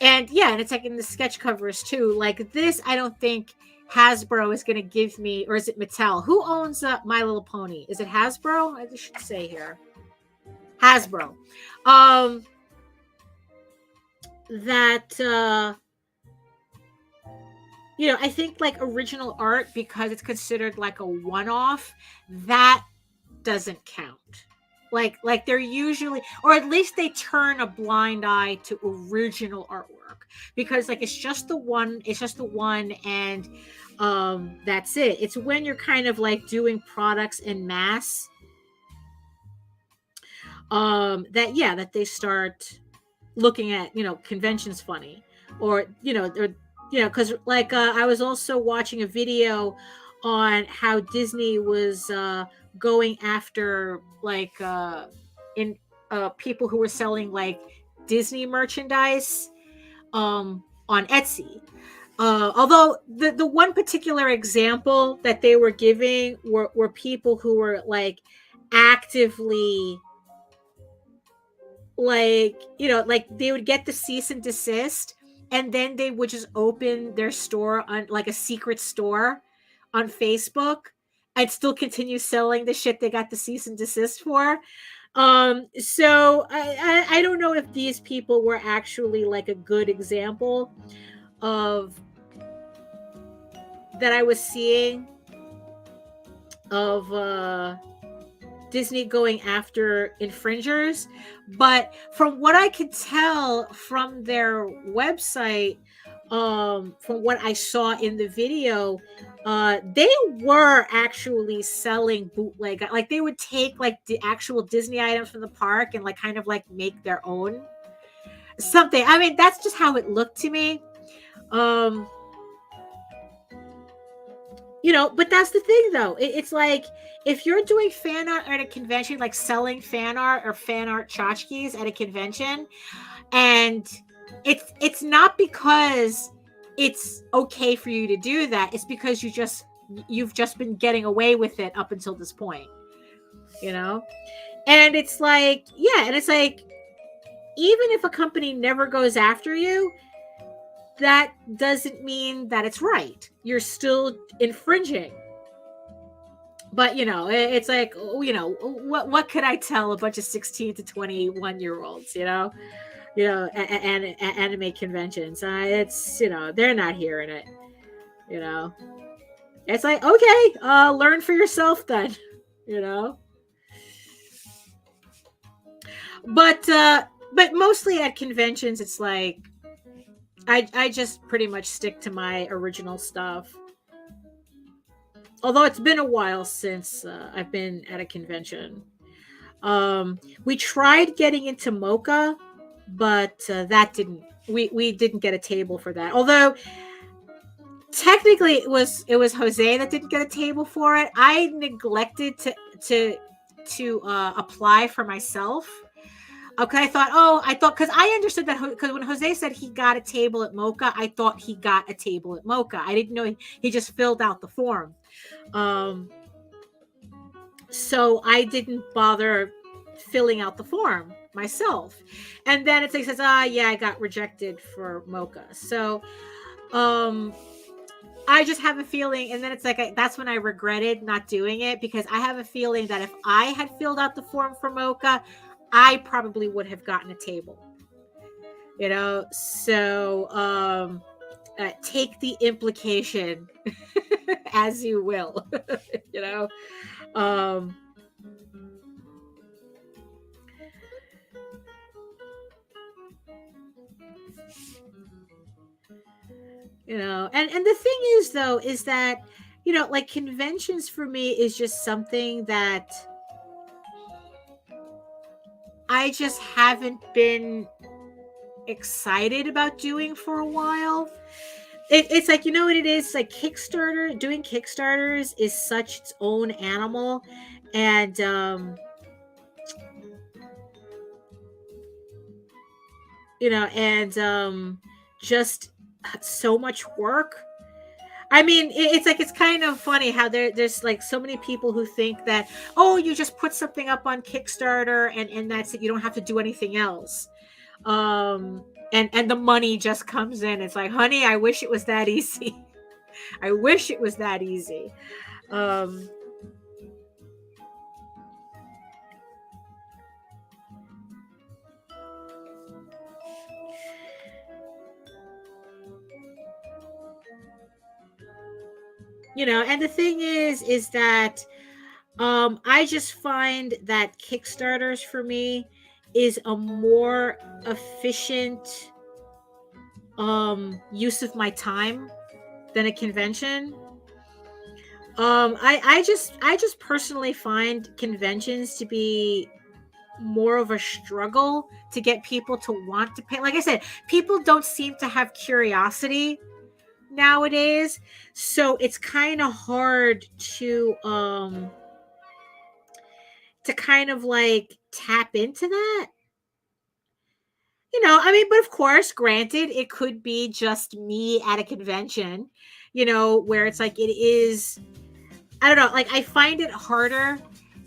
And yeah, and it's like in the sketch covers too. Like this, I don't think Hasbro is going to give me, or is it Mattel? Who owns My Little Pony? Is it Hasbro? I should say here, Hasbro. That I think like original art, because it's considered like a one-off, that doesn't count. Like they're usually, or at least they turn a blind eye to original artwork, because like it's just the one, and that's it. It's when you're kind of like doing products in mass, that they start looking at conventions funny, or because like I was also watching a video on how Disney was going after like in people who were selling like Disney merchandise on Etsy. Although the one particular example that they were giving were people who were like actively, like like they would get the cease and desist, and then they would just open their store on like a secret store on Facebook and still continue selling the shit they got the cease and desist for. So I don't know if these people were actually like a good example of that I was seeing of Disney going after infringers. But from what I could tell from their website, from what I saw in the video, they were actually selling bootleg. Like they would take like the actual Disney items from the park and like kind of like make their own something. I mean, that's just how it looked to me. But that's the thing though. It's like, if you're doing fan art at a convention, like selling fan art or fan art tchotchkes at a convention, and it's not because it's okay for you to do that. It's because you've just been getting away with it up until this point, and it's like, yeah, and it's like, even if a company never goes after you, that doesn't mean that it's right. You're still infringing. But it's like, what could I tell a bunch of 16 to 21-year-olds, anime conventions? It's they're not hearing it, It's like, okay, learn for yourself then, you know. But mostly at conventions, it's like I just pretty much stick to my original stuff. Although it's been a while since I've been at a convention. We tried getting into Mocha, but that didn't. We didn't get a table for that. Although technically it was Jose that didn't get a table for it. I neglected to apply for myself. Okay, I thought because I understood that because when Jose said he got a table at Mocha, I thought he got a table at Mocha. I didn't know he just filled out the form. So I didn't bother filling out the form myself. And then it says, yeah, I got rejected for Mocha. So I just have a feeling, and then it's like that's when I regretted not doing it, because I have a feeling that if I had filled out the form for Mocha, I probably would have gotten a table. You know, so take the implication as you will. You know, you know, and the thing is though is that, you know, like conventions for me is just something that I just haven't been excited about doing for a while. It's like, you know what it is, like doing Kickstarters is such its own animal. And you know, and just so much work. I mean, it's like, it's kind of funny how there's like so many people who think that, oh, you just put something up on Kickstarter and that's it, you don't have to do anything else. And the money just comes in. It's like, honey, I wish it was that easy. I wish it was that easy. You know, and the thing is that I just find that Kickstarters for me is a more efficient use of my time than a convention. I just personally find conventions to be more of a struggle to get people to want to pay. Like I said, people don't seem to have curiosity nowadays, so it's kind of hard to kind of like tap into that. You know, I mean, but of course, granted, it could be just me at a convention, you know, where it's like it is, I don't know, like I find it harder.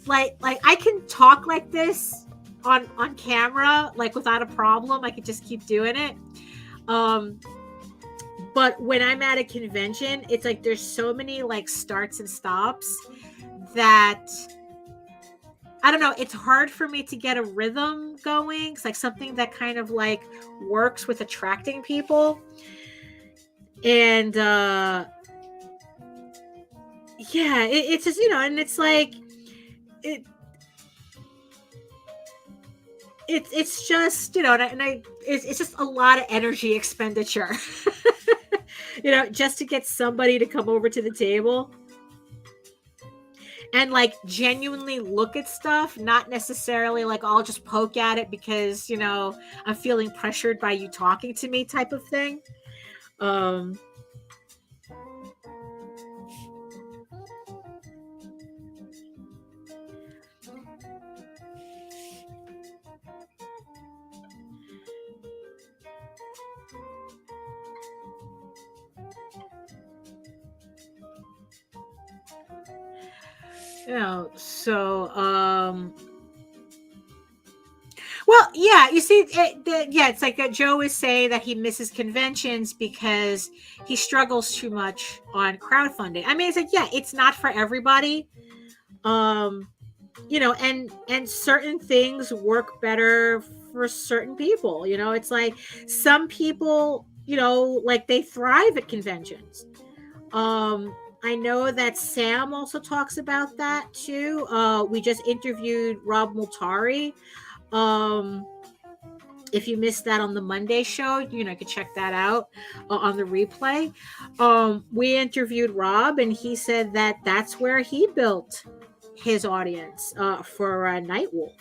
Like I can talk like this on camera, like without a problem. I could just keep doing it. But when I'm at a convention, it's like there's so many like starts and stops that I don't know, it's hard for me to get a rhythm going. It's like something that kind of like works with attracting people. And yeah, it's just, you know, and it's like it's just, you know, and it's just a lot of energy expenditure. You know, just to get somebody to come over to the table and like genuinely look at stuff, not necessarily like I'll just poke at it because, you know, I'm feeling pressured by you talking to me type of thing. You know, so well, yeah, you see, yeah, it's like Joe is saying that he misses conventions because he struggles too much on crowdfunding. I mean, it's like, yeah, it's not for everybody. You know, and certain things work better for certain people. You know, it's like some people, you know, like they thrive at conventions. I know that Sam also talks about that too. We just interviewed Rob Multari. Um, if you missed that on the Monday show, you can check that out on the replay. We interviewed Rob, and he said that that's where he built his audience for Nightwolf.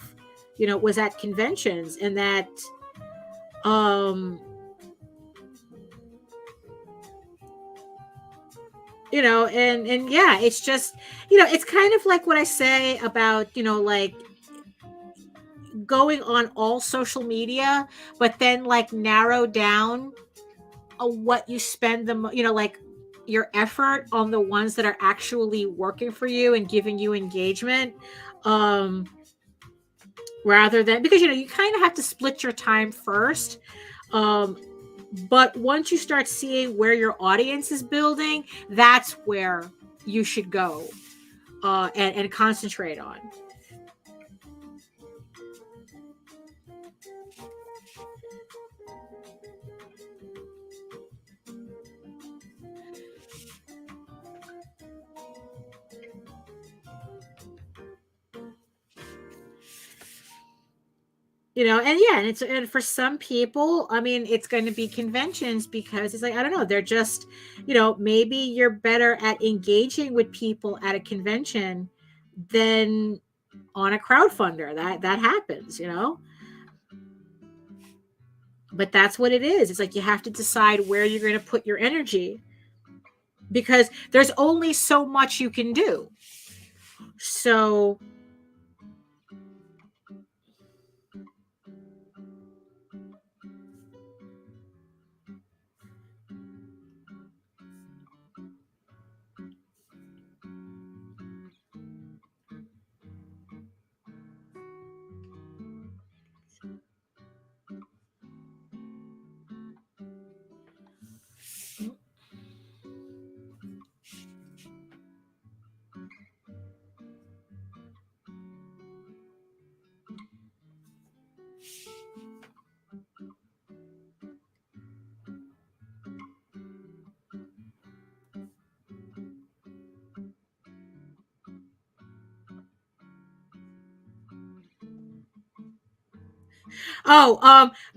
Was at conventions, and that and yeah, it's just it's kind of like what I say about like going on all social media, but then like narrow down what you spend like your effort on the ones that are actually working for you and giving you engagement, rather than, because you kind of have to split your time first. But once you start seeing where your audience is building, that's where you should go and concentrate on. And for some people, I mean, it's going to be conventions, because it's like, I don't know, they're just, maybe you're better at engaging with people at a convention than on a crowdfunder. That happens, but that's what it is. It's like, you have to decide where you're going to put your energy, because there's only so much you can do. So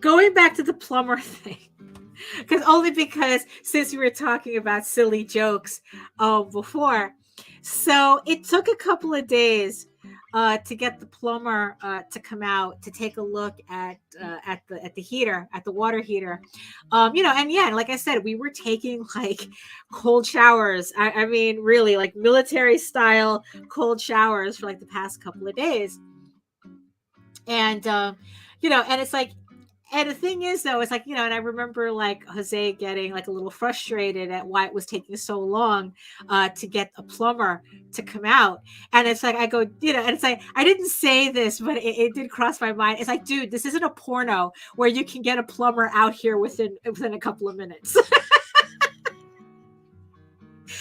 going back to the plumber thing, because since we were talking about silly jokes before, so it took a couple of days to get the plumber to come out to take a look at the heater, at the water heater. And yeah, like I said, we were taking like cold showers. I mean, really, like military style cold showers for like the past couple of days. And and it's like, and the thing is, though, it's like, and I remember like Jose getting like a little frustrated at why it was taking so long to get a plumber to come out. And it's like, I go, and it's like, I didn't say this, but it did cross my mind. It's like, dude, this isn't a porno where you can get a plumber out here within a couple of minutes.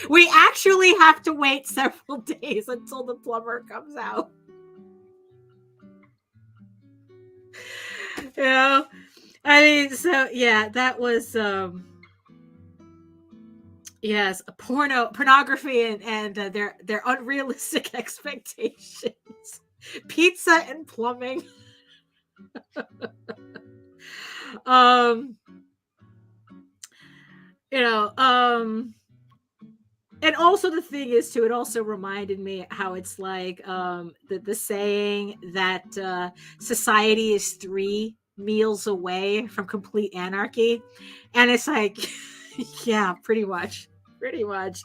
We actually have to wait several days until the plumber comes out. I mean, so yeah, that was yes, a pornography and their unrealistic expectations. Pizza and plumbing. And also the thing is too, it also reminded me how it's like the saying that society is 3 meals away from complete anarchy, and it's like yeah, pretty much. It's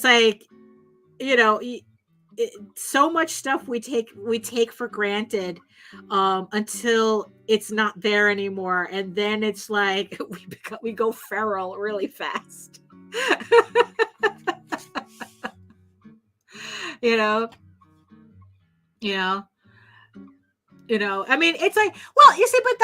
like, so much stuff we take for granted until it's not there anymore, and then it's like we go feral really fast. you know you know I mean, it's like, well, you see, but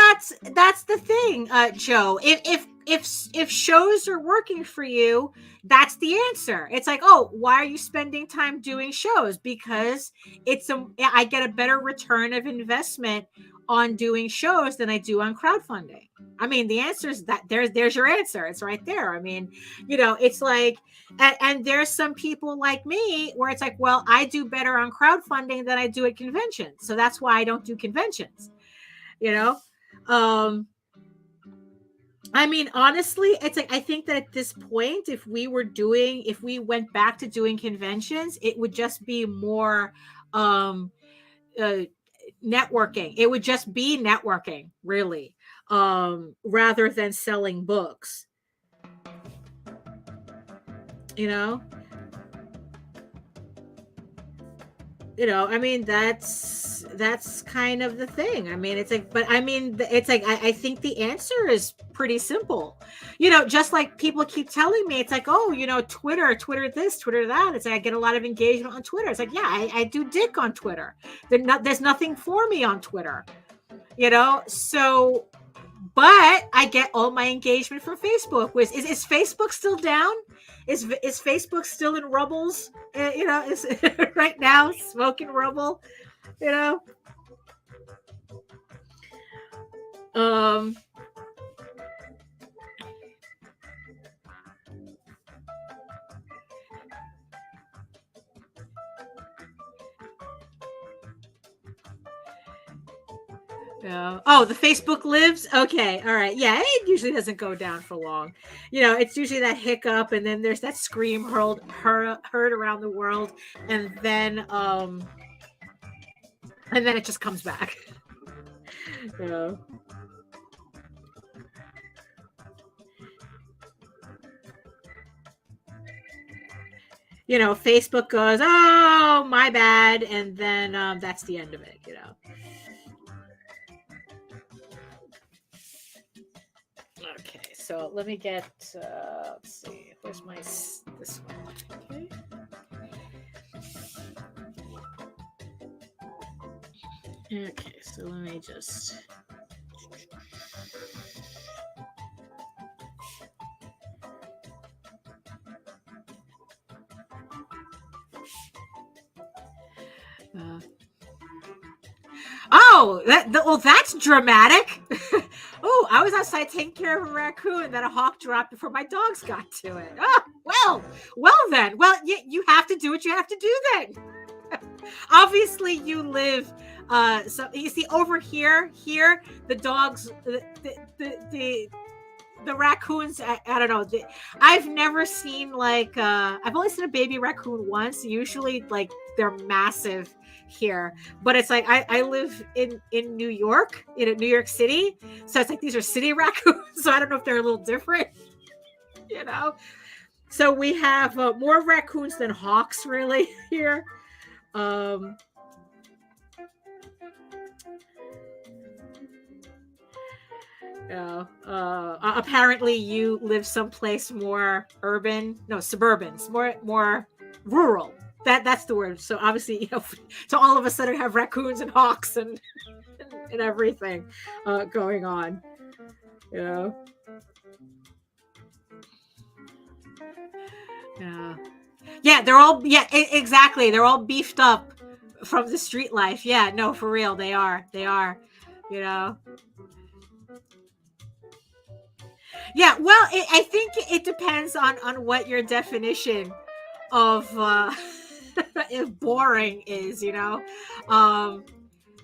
that's the thing, Joe. If shows are working for you, that's the answer. It's like, oh, why are you spending time doing shows? Because I get a better return of investment on doing shows than I do on crowdfunding. I mean, the answer is that there's your answer. It's right there. I mean, it's like, and there's some people like me where it's like, well, I do better on crowdfunding than I do at conventions. So that's why I don't do conventions, I mean, honestly, it's like, I think that at this point, if we went back to doing conventions, it would just be more, networking. It would just be networking, really, rather than selling books. I mean, that's kind of the thing. I mean, it's like, but I mean, it's like, I think the answer is pretty simple. Just like people keep telling me, it's like, oh, Twitter this, Twitter that. It's like, I get a lot of engagement on Twitter. It's like, yeah, I do dick on Twitter. There's nothing for me on Twitter, so, but I get all my engagement from Facebook. Is Facebook still down? Is Facebook still in rubbles? Is right now smoking rubble? Oh, the Facebook lives. Okay, all right. Yeah, it usually doesn't go down for long. It's usually that hiccup, and then there's that scream heard around the world, and then it just comes back. Facebook goes, oh, my bad, and then that's the end of it. Okay, so let me get, let's see, where's this one? Okay, so let me just, well, that's dramatic. Oh, I was outside taking care of a raccoon, and then a hawk dropped before my dogs got to it. Oh, well then. Well, you have to do what you have to do then. Obviously, you live. So you see over here, the dogs, the raccoons. I don't know. I've never seen I've only seen a baby raccoon once. Usually, they're massive here, but it's like I live in New York, in New York City, so it's like these are city raccoons, so I don't know if they're a little different, so we have more raccoons than hawks really here. Apparently you live someplace more suburban, more rural. That's the word. So obviously, so all of a sudden have raccoons and hawks and everything going on. Yeah. They're all exactly. They're all beefed up from the street life. Yeah, no, for real, they are. Yeah, well, I think it depends on what your definition of if boring is,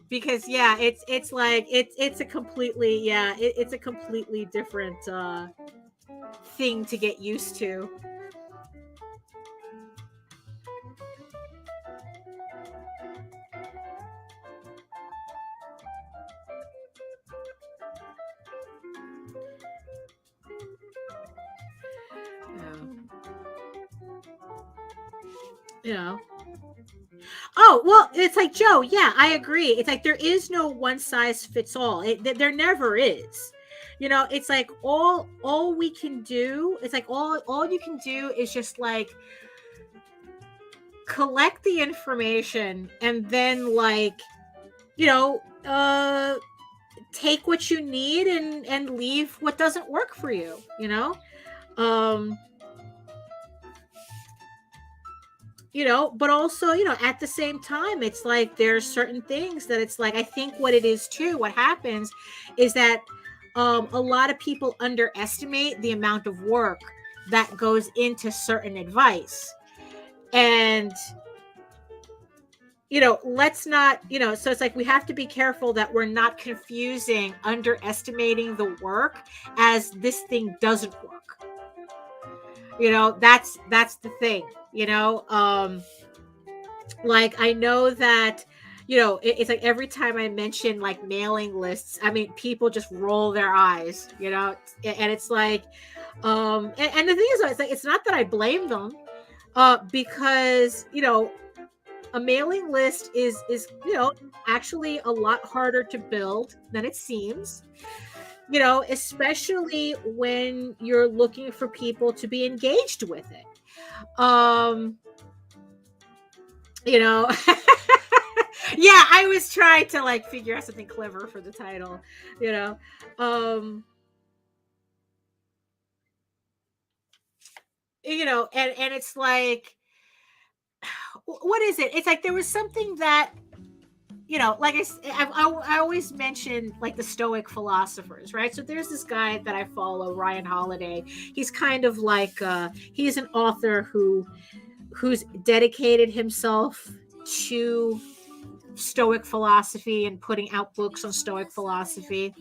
because it's like it's a completely it's a completely different thing to get used to. Oh, well, it's like, Joe, yeah, I agree. It's like there is no one size fits all. There never is. It's like all we can do, it's like all you can do is just collect the information and then take what you need and leave what doesn't work for you, but also, at the same time, it's like there's certain things that it's like, I think what it is too, what happens is that a lot of people underestimate the amount of work that goes into certain advice. And let's not, so it's like we have to be careful that we're not confusing underestimating the work as this thing doesn't work. That's the thing. Like, I know that it's like every time I mention like mailing lists, I mean, people just roll their eyes, and it's like and the thing is, it's like, it's not that I blame them, because a mailing list is actually a lot harder to build than it seems, especially when you're looking for people to be engaged with it. Yeah, I was trying to like figure out something clever for the title, and it's like, what is it? It's like there was something that, like I always mention like the Stoic philosophers, right? So there's this guy that I follow, Ryan Holiday. He's kind of like he's an author who's dedicated himself to Stoic philosophy and putting out books on Stoic philosophy.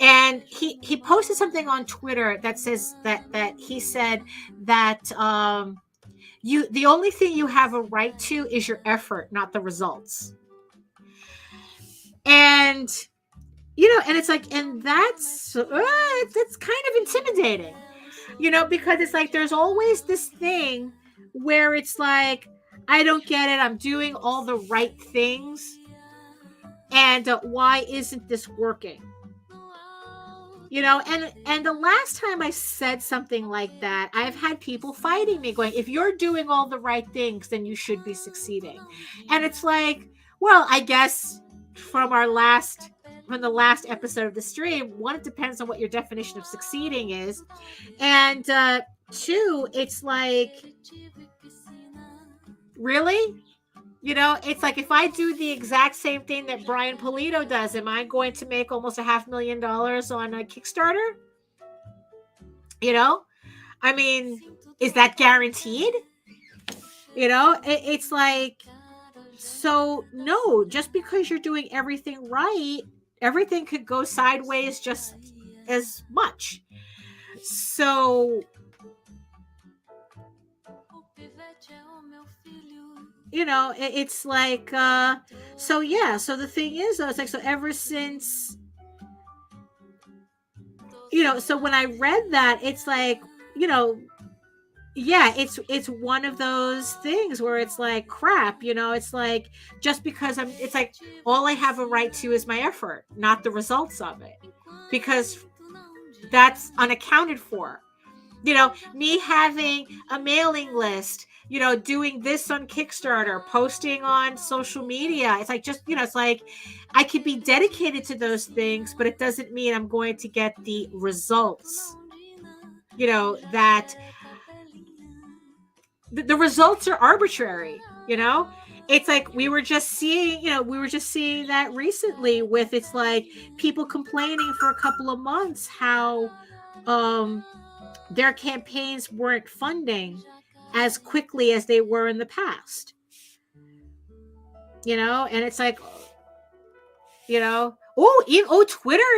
And he posted something on Twitter that says that he said that the only thing you have a right to is your effort, not the results. And and it's like, and that's kind of intimidating, because it's like there's always this thing where it's like, I don't get it. I'm doing all the right things, and why isn't this working? And the last time I said something like that, I've had people fighting me going, if you're doing all the right things, then you should be succeeding. And it's like, well, I guess from the last episode of the stream, one, it depends on what your definition of succeeding is. And two, it's like, really? It's like, if I do the exact same thing that Brian Polito does, am I going to make almost $500,000 on a Kickstarter? I mean, is that guaranteed? It's like, so no, just because you're doing everything right, everything could go sideways just as much. So it's like so the thing is, though, it's like, so ever since so when I read that, it's like, yeah, it's one of those things where it's like, crap, it's like, just because it's like, all I have a right to is my effort, not the results of it, because that's unaccounted for. Me having a mailing list, doing this on Kickstarter, posting on social media. It's like, just, it's like, I could be dedicated to those things, but it doesn't mean I'm going to get the results, that the results are arbitrary. It's like, we were just seeing that recently with, it's like, people complaining for a couple of months how, their campaigns weren't funding as quickly as they were in the past. And it's like, Twitter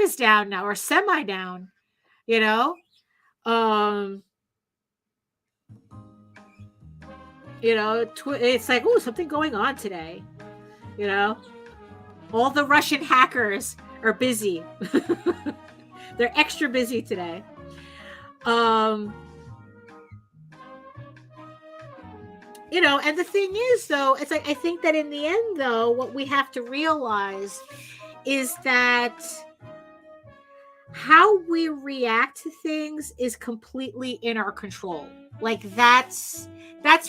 is down now, or semi down, it's like, something going on today, all the Russian hackers are busy. They're extra busy today. And the thing is, though, it's like, I think that in the end, though, what we have to realize is that how we react to things is completely in our control. Like, that's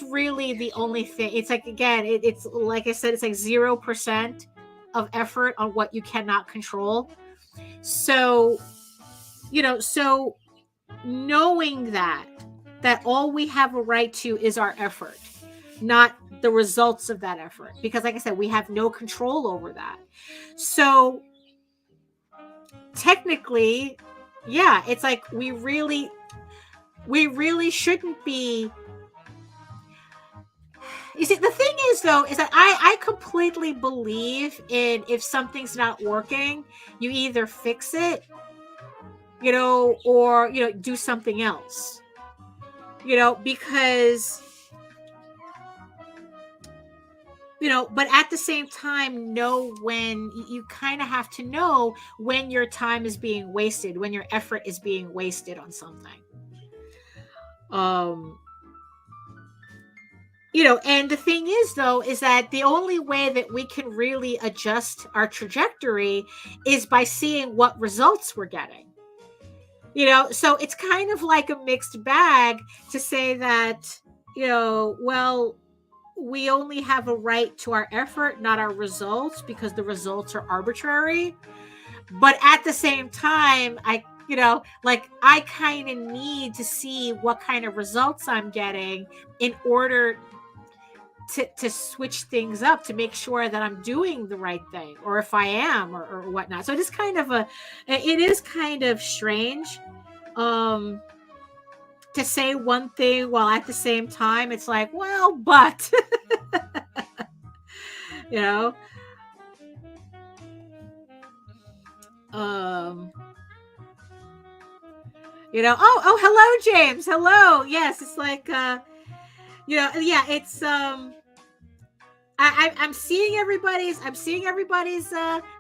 really the only thing. It's like, again, it's like I said, it's like 0% of effort on what you cannot control. So, so knowing that all we have a right to is our effort, not the results of that effort, because like I said, we have no control over that. So technically, yeah, it's like we really shouldn't be. You see, the thing is, though, is that I completely believe in, if something's not working, you either fix it, or, do something else, because, but at the same time, know when you kind of have to know when your time is being wasted, when your effort is being wasted on something. And the thing is, though, is that the only way that we can really adjust our trajectory is by seeing what results we're getting. So it's kind of like a mixed bag to say that, well, we only have a right to our effort, not our results, because the results are arbitrary. But at the same time, I kind of need to see what kind of results I'm getting in order to switch things up, to make sure that I'm doing the right thing, or if I am, or whatnot. So it is kind of strange to say one thing while at the same time it's like, well, but oh, hello, James. Hello. Yes, it's like, yeah, it's, I'm seeing everybody's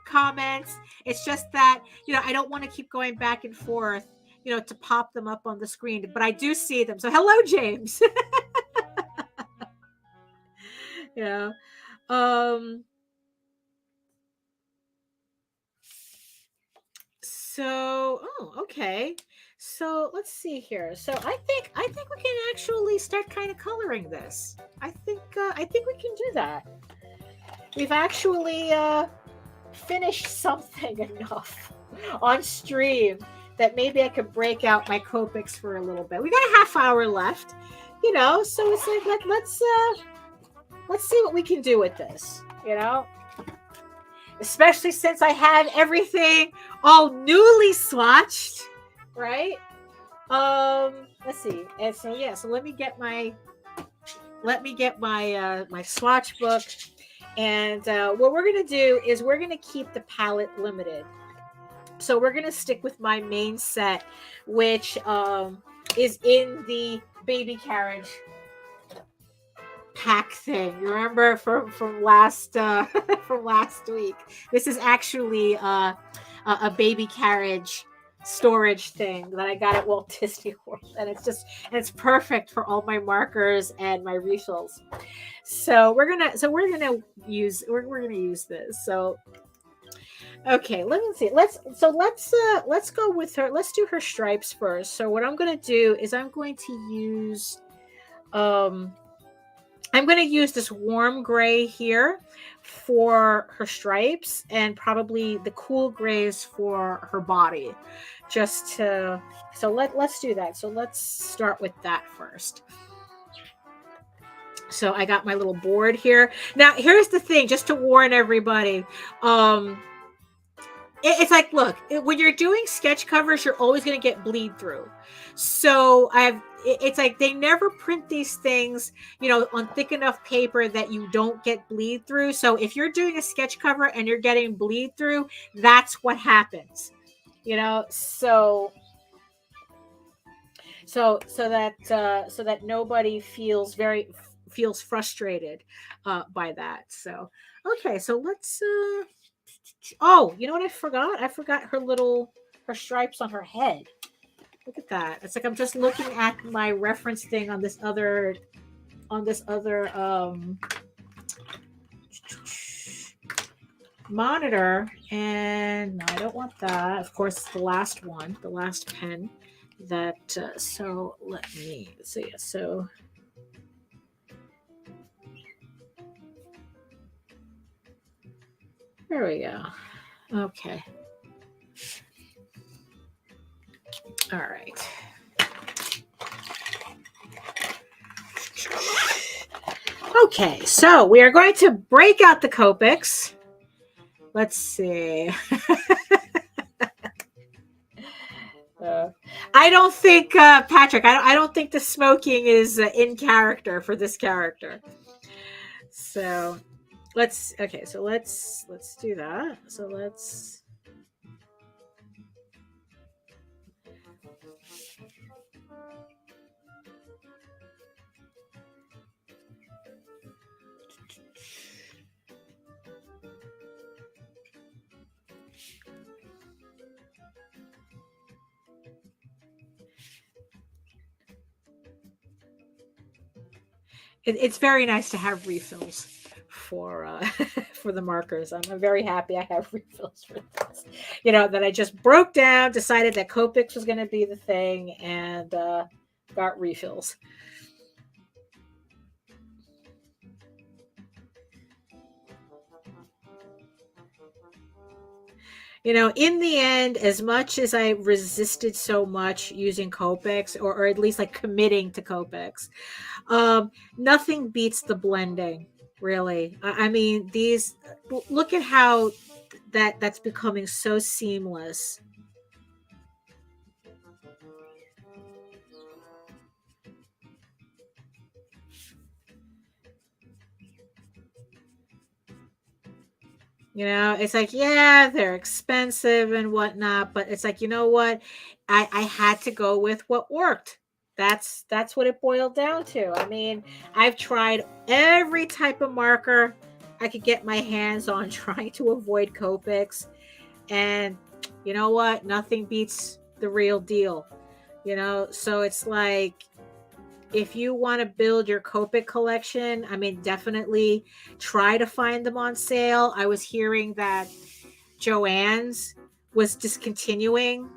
comments. It's just that, I don't want to keep going back and forth, to pop them up on the screen, but I do see them. So hello, James. So, okay. So let's see here. So I think we can actually start kind of coloring this. I think we can do that. We've actually finished something enough on stream that maybe I could break out my Copics for a little bit. We got a half hour left, so it's like, let's see what we can do with this, especially since I have everything all newly swatched, right? Let's see. And so, yeah, so let me get my my swatch book. And what we're going to do is we're going to keep the palette limited. So we're going to stick with my main set, which is in the baby carriage pack thing. Remember from last from last week. This is actually a baby carriage storage thing that I got at Walt Disney World, and it's perfect for all my markers and my refills. So we're gonna use this. So okay, let me see. Let's go with her. Let's do her stripes first. So what I'm gonna do is I'm going to use this warm gray here for her stripes, and probably the cool grays for her body. Let's do that. So let's start with that first. So I got my little board here. Now, here's the thing, just to warn everybody. It's like, look, when you're doing sketch covers, you're always going to get bleed through. So it's like they never print these things, on thick enough paper that you don't get bleed through. So if you're doing a sketch cover and you're getting bleed through, that's what happens, so that nobody feels frustrated by that. So, okay, so let's, oh, you know what I forgot? I forgot her stripes on her head. Look at that. It's like I'm just looking at my reference thing on this other monitor, and no, I don't want that. Of course, it's the last pen that, so let me see. So there we go. Okay. All right. Okay, so we are going to break out the Copics. Let's see. I don't think Patrick. I don't think the smoking is in character for this character. So let's okay. So let's do that. So let's. It's very nice to have refills for for the markers. I'm very happy I have refills for this. You know, that I just broke down, decided that Copics was going to be the thing, and got refills. You know, in the end, as much as I resisted so much using Copics, or at least like committing to Copics, nothing beats the blending, really. I mean, these, look at how that's becoming so seamless. You know, it's like, yeah, they're expensive and whatnot, but it's like, you know what? I had to go with what worked. That's what it boiled down to. I mean, I've tried every type of marker I could get my hands on trying to avoid Copics. And you know what? Nothing beats the real deal. You know, so it's like, if you want to build your Copic collection, I mean, definitely try to find them on sale. I was hearing that Joann's was discontinuing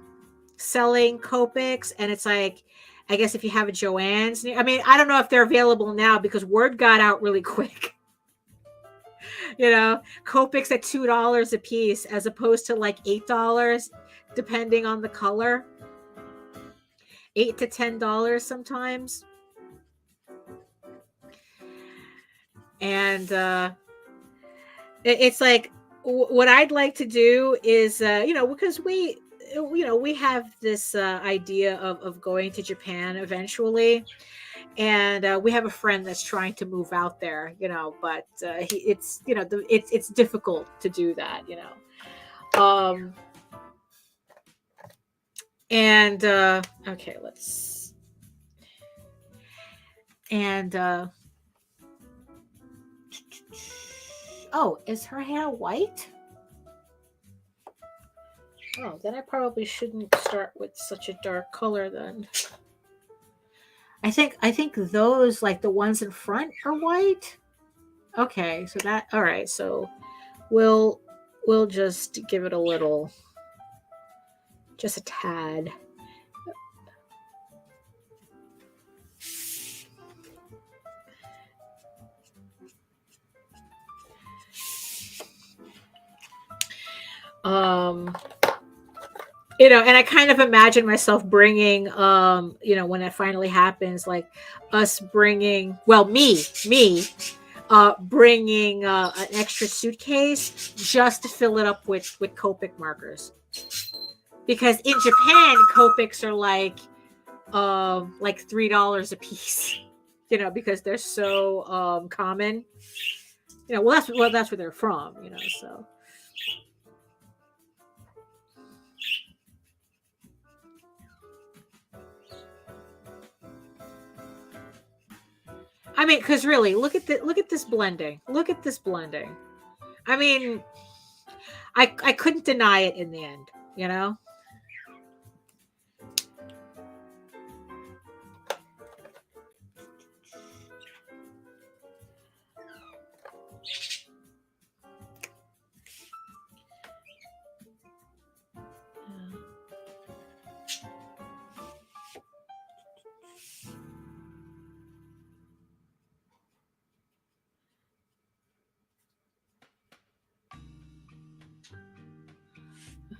selling Copics, and it's like, I guess if you have a Joann's, I mean, I don't know if they're available now because word got out really quick. You know, Copics at $2 a piece as opposed to like $8, depending on the color. $8 to $10 sometimes. And it's like, what I'd like to do is, you know, because we have this idea of going to Japan eventually, and we have a friend that's trying to move out there, you know, but it's, you know, it's difficult to do that, you know. And okay, let's, and oh, is her hair white? Oh, then I probably shouldn't start with such a dark color then. I think those, like the ones in front, are white. Okay, so that, all right, so we'll just give it a little, just a tad. Um you know, and I kind of imagine myself bringing, you know, when it finally happens, like us bringing, well, me bringing an extra suitcase just to fill it up with Copic markers, because in Japan Copics are like $3 a piece, you know, because they're so common, you know. That's where they're from, you know. So I mean, because really, look at this blending. Look at this blending. I mean, I couldn't deny it in the end, you know.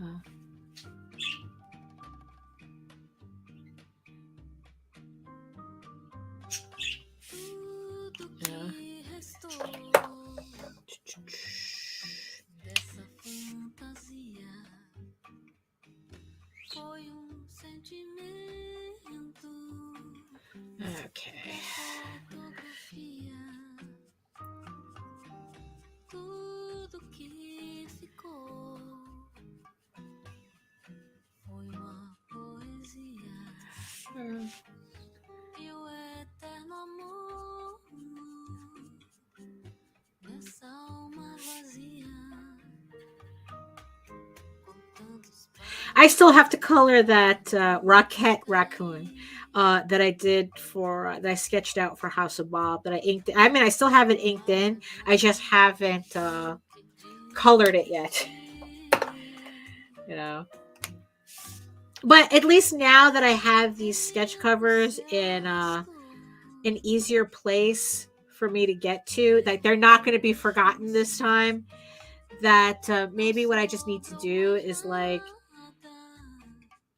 Uh, yeah. Okay. I still have to color that Rocket Raccoon that I did for that I sketched out for House of Bob that I inked. I mean, I still have it inked in. I just haven't colored it yet. You know. But at least now that I have these sketch covers in an easier place for me to get to, like they're not going to be forgotten this time. That maybe what I just need to do is like,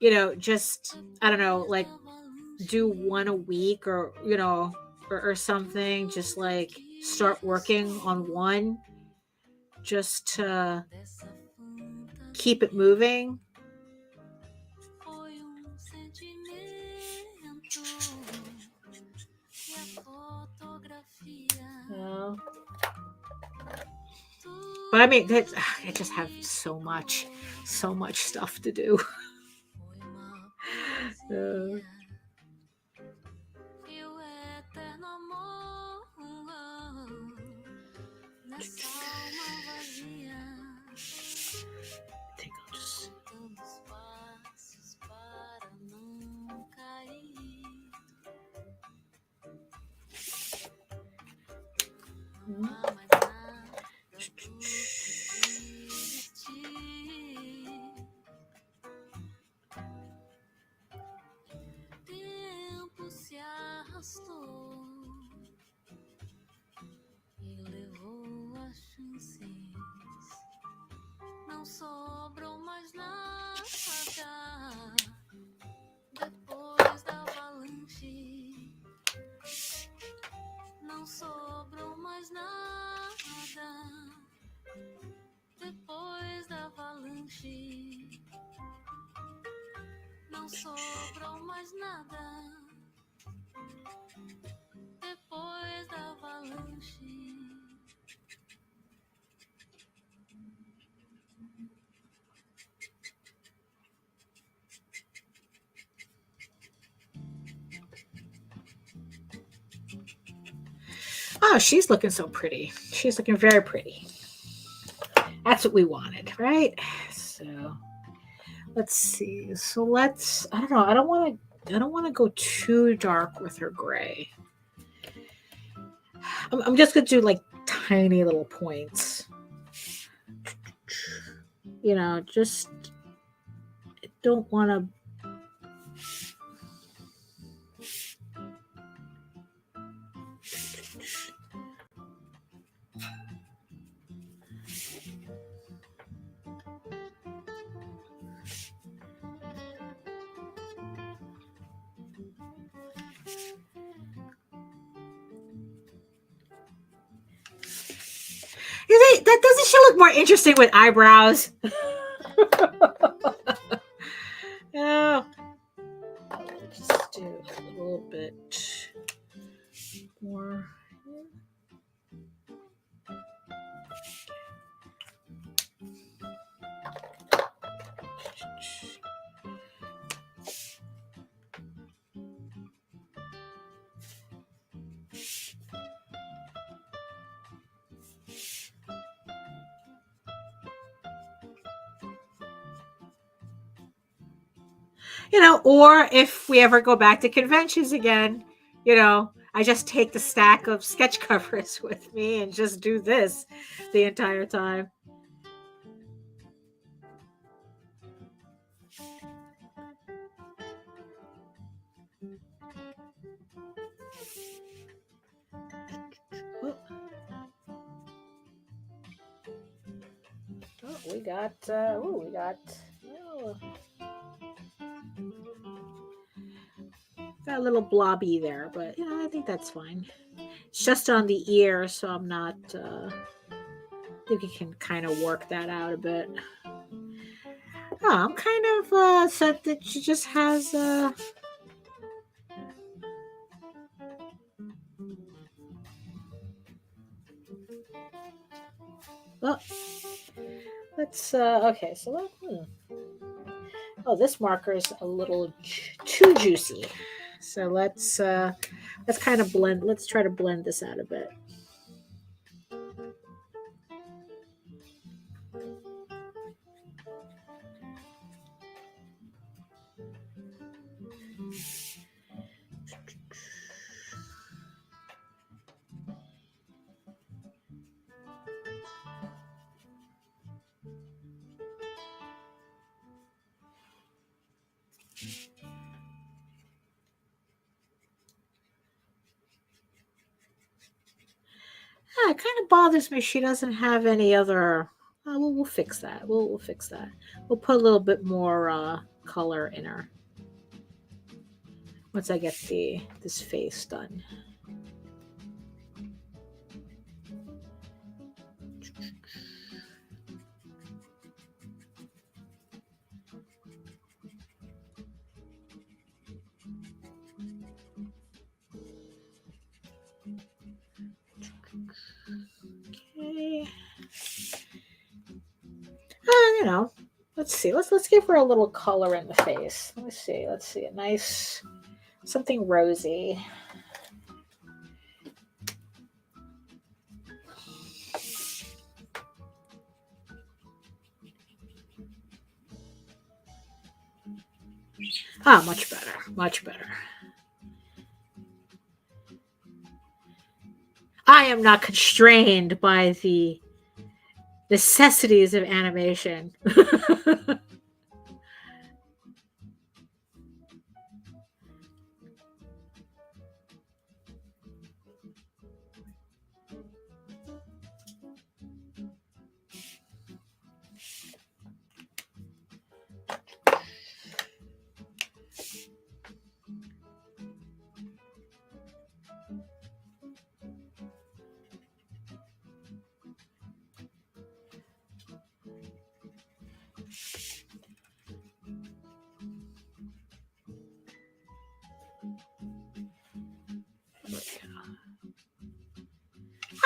you know, just I don't know, like do one a week or you know or something. Just like start working on one, just to keep it moving. Yeah. But I mean, I just have so much stuff to do. I think I'll just. Oh, she's looking so pretty. She's looking very pretty. That's what we wanted, right? So let's see. So let's. I don't know. I don't want to go too dark with her gray. I'm just gonna do like tiny little points. You know, just don't want to. That doesn't she look more interesting with eyebrows? Yeah. Just do a little bit more. You know, or if we ever go back to conventions again, you know, I just take the stack of sketch covers with me and just do this the entire time. Oh, we got got a little blobby there, but you know, I think that's fine. It's just on the ear, so I'm not I think you can kind of work that out a bit. Oh, I'm kind of sad that she just has well, let's okay, so oh, this marker is a little too juicy. So let's kind of blend. Let's try to blend this out a bit. Yeah, it kind of bothers me she doesn't have any other. We'll fix that. We'll fix that. We'll put a little bit more color in her once I get this face done. Okay. You know, let's see. Let's give her a little color in the face. Let's see. Let's see. A nice something rosy. Ah, much better. Much better. I am not constrained by the necessities of animation.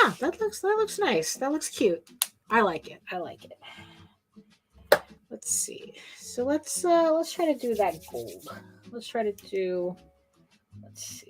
Ah, that looks nice. That looks cute. I like it. I like it. Let's see. So let's try to do that gold. Let's try to do. Let's see.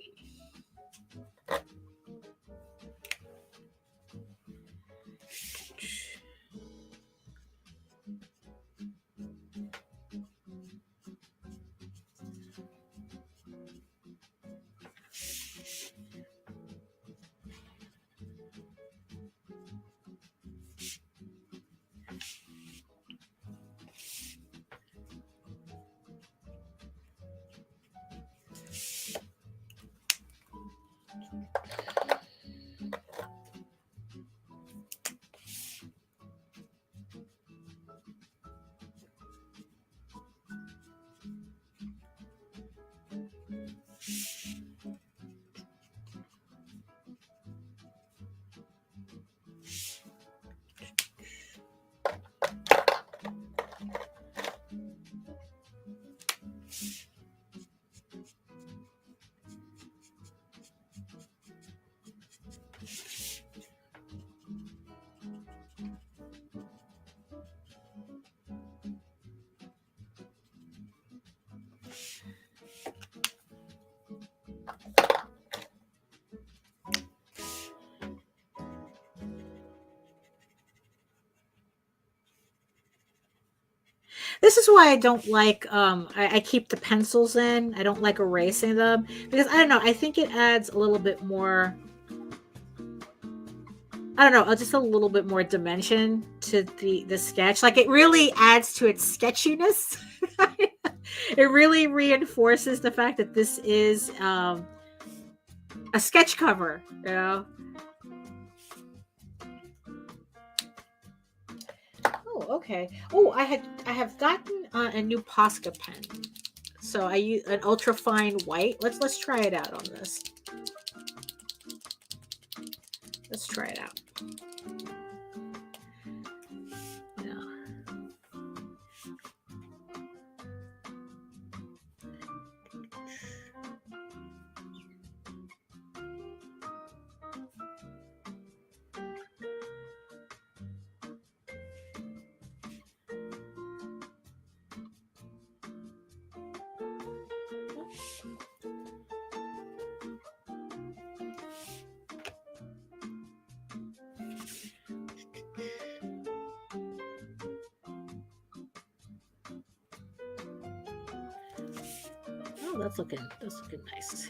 This is why I don't like I keep the pencils in. I don't like erasing them because I don't know, I think it adds a little bit more I don't know, just a little bit more dimension to the sketch. Like it really adds to its sketchiness. It really reinforces the fact that this is a sketch cover, you know. Oh, okay. Oh, I have gotten a new Posca pen. So I use an ultra fine white. Let's try it out on this. Let's try it out. Yeah. Oh, that's looking nice.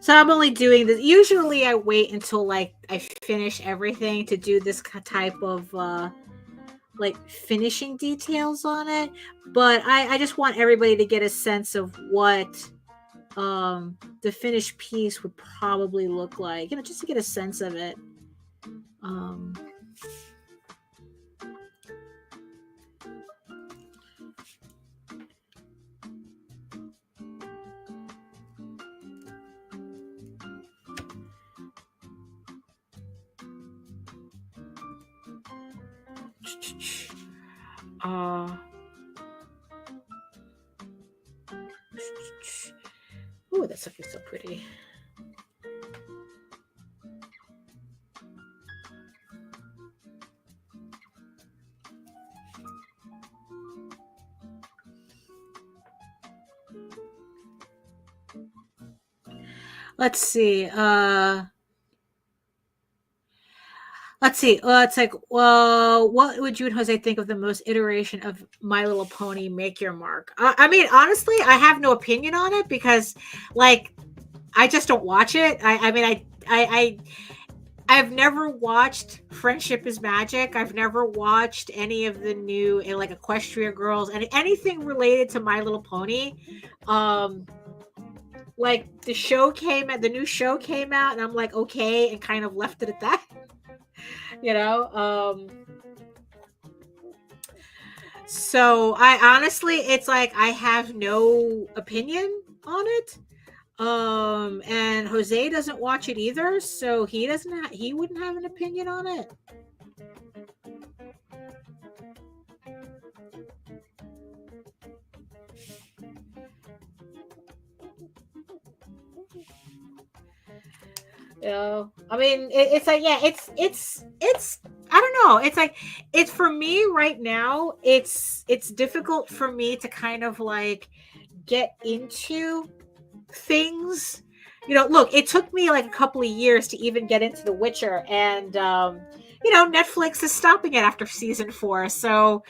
So I'm only doing this. Usually I wait until like I finish everything to do this type of like finishing details on it. But I just want everybody to get a sense of what the finished piece would probably look like, just to get a sense of it. Um Oh, that's looking so pretty. Let's see. Let's see. It's like, well, what would you and Jose think of the most iteration of My Little Pony Make Your Mark? I mean, honestly, I have no opinion on it because, like, I just don't watch it. I've never watched Friendship is Magic. I've never watched any of the new, like, Equestria Girls and anything related to My Little Pony. Like, the new show came out, and I'm like, okay, and kind of left it at that. So I honestly, it's like I have no opinion on it. And Jose doesn't watch it either, so he wouldn't have an opinion on it. I mean, it's like, yeah, it's I don't know. It's like, it's for me right now. It's difficult for me to kind of like get into things. Look, it took me like a couple of years to even get into The Witcher, and Netflix is stopping it after season 4, so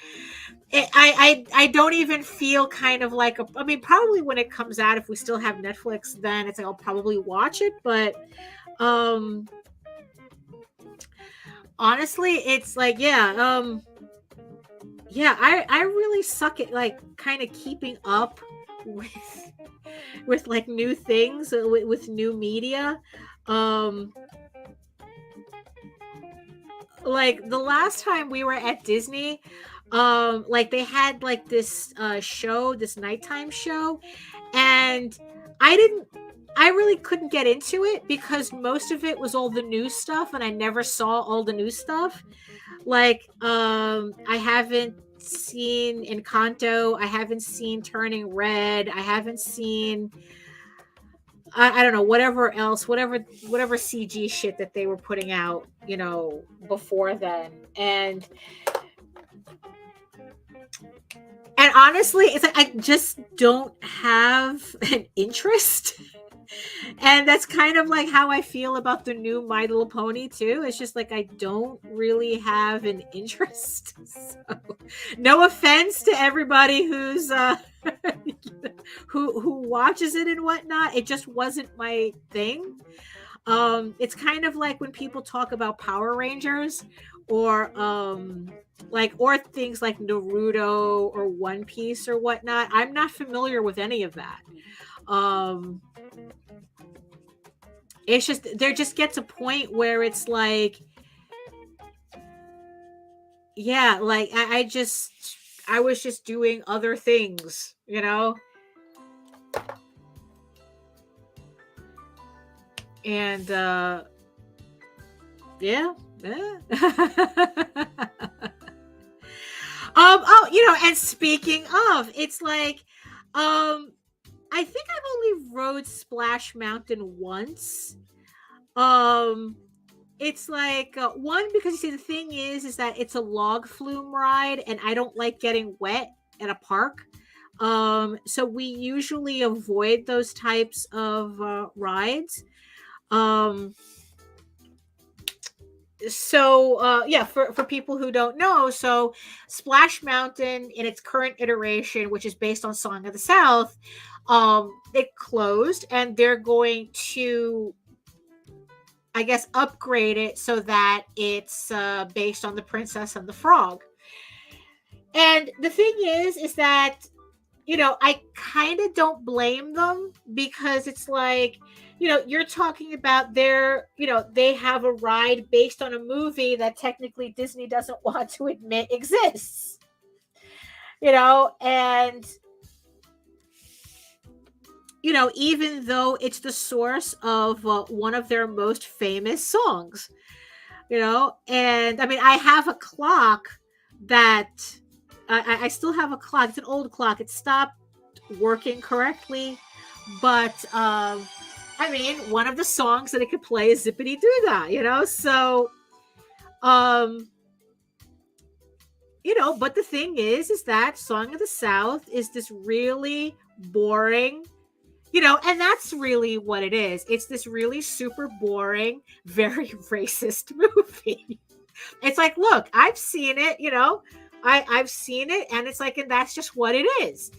I don't even feel kind of like I mean, probably when it comes out, if we still have Netflix, then it's like I'll probably watch it, but honestly, it's like, yeah, I really suck at like kind of keeping up with like new things, with new media. Like the last time we were at Disney, like they had like this show, this nighttime show, and I really couldn't get into it because most of it was all the new stuff, and I never saw all the new stuff. Like, I haven't seen Encanto, I haven't seen Turning Red, I haven't seen, I don't know, whatever else, whatever CG shit that they were putting out, before then. And honestly, it's like I just don't have an interest. And that's kind of like how I feel about the new My Little Pony too. It's just like I don't really have an interest. So, no offense to everybody who's who watches it and whatnot. It just wasn't my thing. It's kind of like when people talk about Power Rangers, or or things like Naruto or One Piece or whatnot. I'm not familiar with any of that. It's just, there just gets a point where it's like, yeah, like I was just doing other things, and yeah, yeah. Oh, and speaking of, it's like, I think I've only rode Splash Mountain once. Um, it's like, one, because you see, the thing is that it's a log flume ride, and I don't like getting wet at a park. So we usually avoid those types of rides. Um, yeah, for people who don't know, so Splash Mountain in its current iteration, which is based on Song of the South, it closed, and they're going to, I guess, upgrade it so that it's based on The Princess and the Frog. And the thing is that, I kind of don't blame them, because it's like, you're talking about they have a ride based on a movie that technically Disney doesn't want to admit exists. And even though it's the source of one of their most famous songs, and I mean, I have a clock that I still have a clock. It's an old clock. It stopped working correctly, but I mean, one of the songs that it could play is Zippity Doo Dah, so but the thing is that Song of the South is this really boring, and that's really what it is. It's this really super boring, very racist movie. It's like, look, I've seen it, I've seen it, and it's like, and that's just what it is,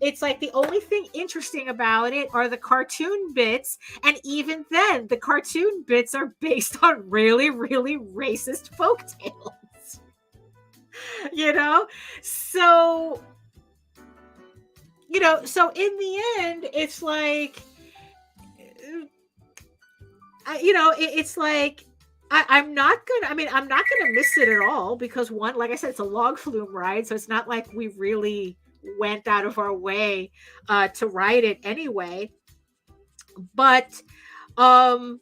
It's like the only thing interesting about it are the cartoon bits, and even then, the cartoon bits are based on really, really racist folktales. So so in the end, it's like, it's like, I'm not gonna miss it at all, because one, like I said, it's a log flume ride, so it's not like we really went out of our way to ride it anyway. But but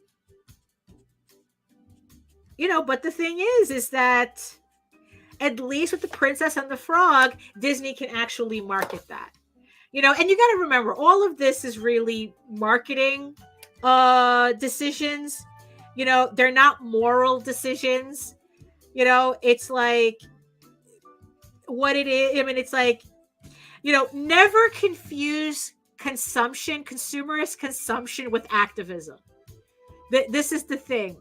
the thing is that at least with The Princess and the Frog, Disney can actually market that. And you got to remember, all of this is really marketing decisions. They're not moral decisions. It's like what it is. I mean, it's like, never confuse consumerist consumption with activism. This is the thing.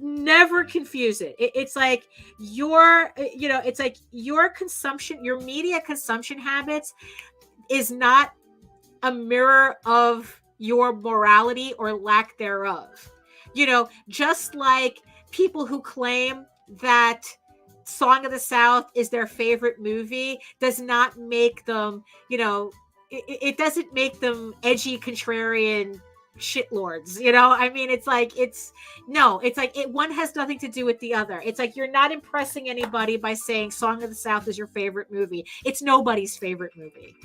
Never confuse it. It's like it's like your consumption, your media consumption habits is not a mirror of your morality or lack thereof. Just like people who claim that Song of the South is their favorite movie does not make them, it doesn't make them edgy, contrarian shitlords. I mean, it's like, one has nothing to do with the other. It's like, you're not impressing anybody by saying Song of the South is your favorite movie. It's nobody's favorite movie.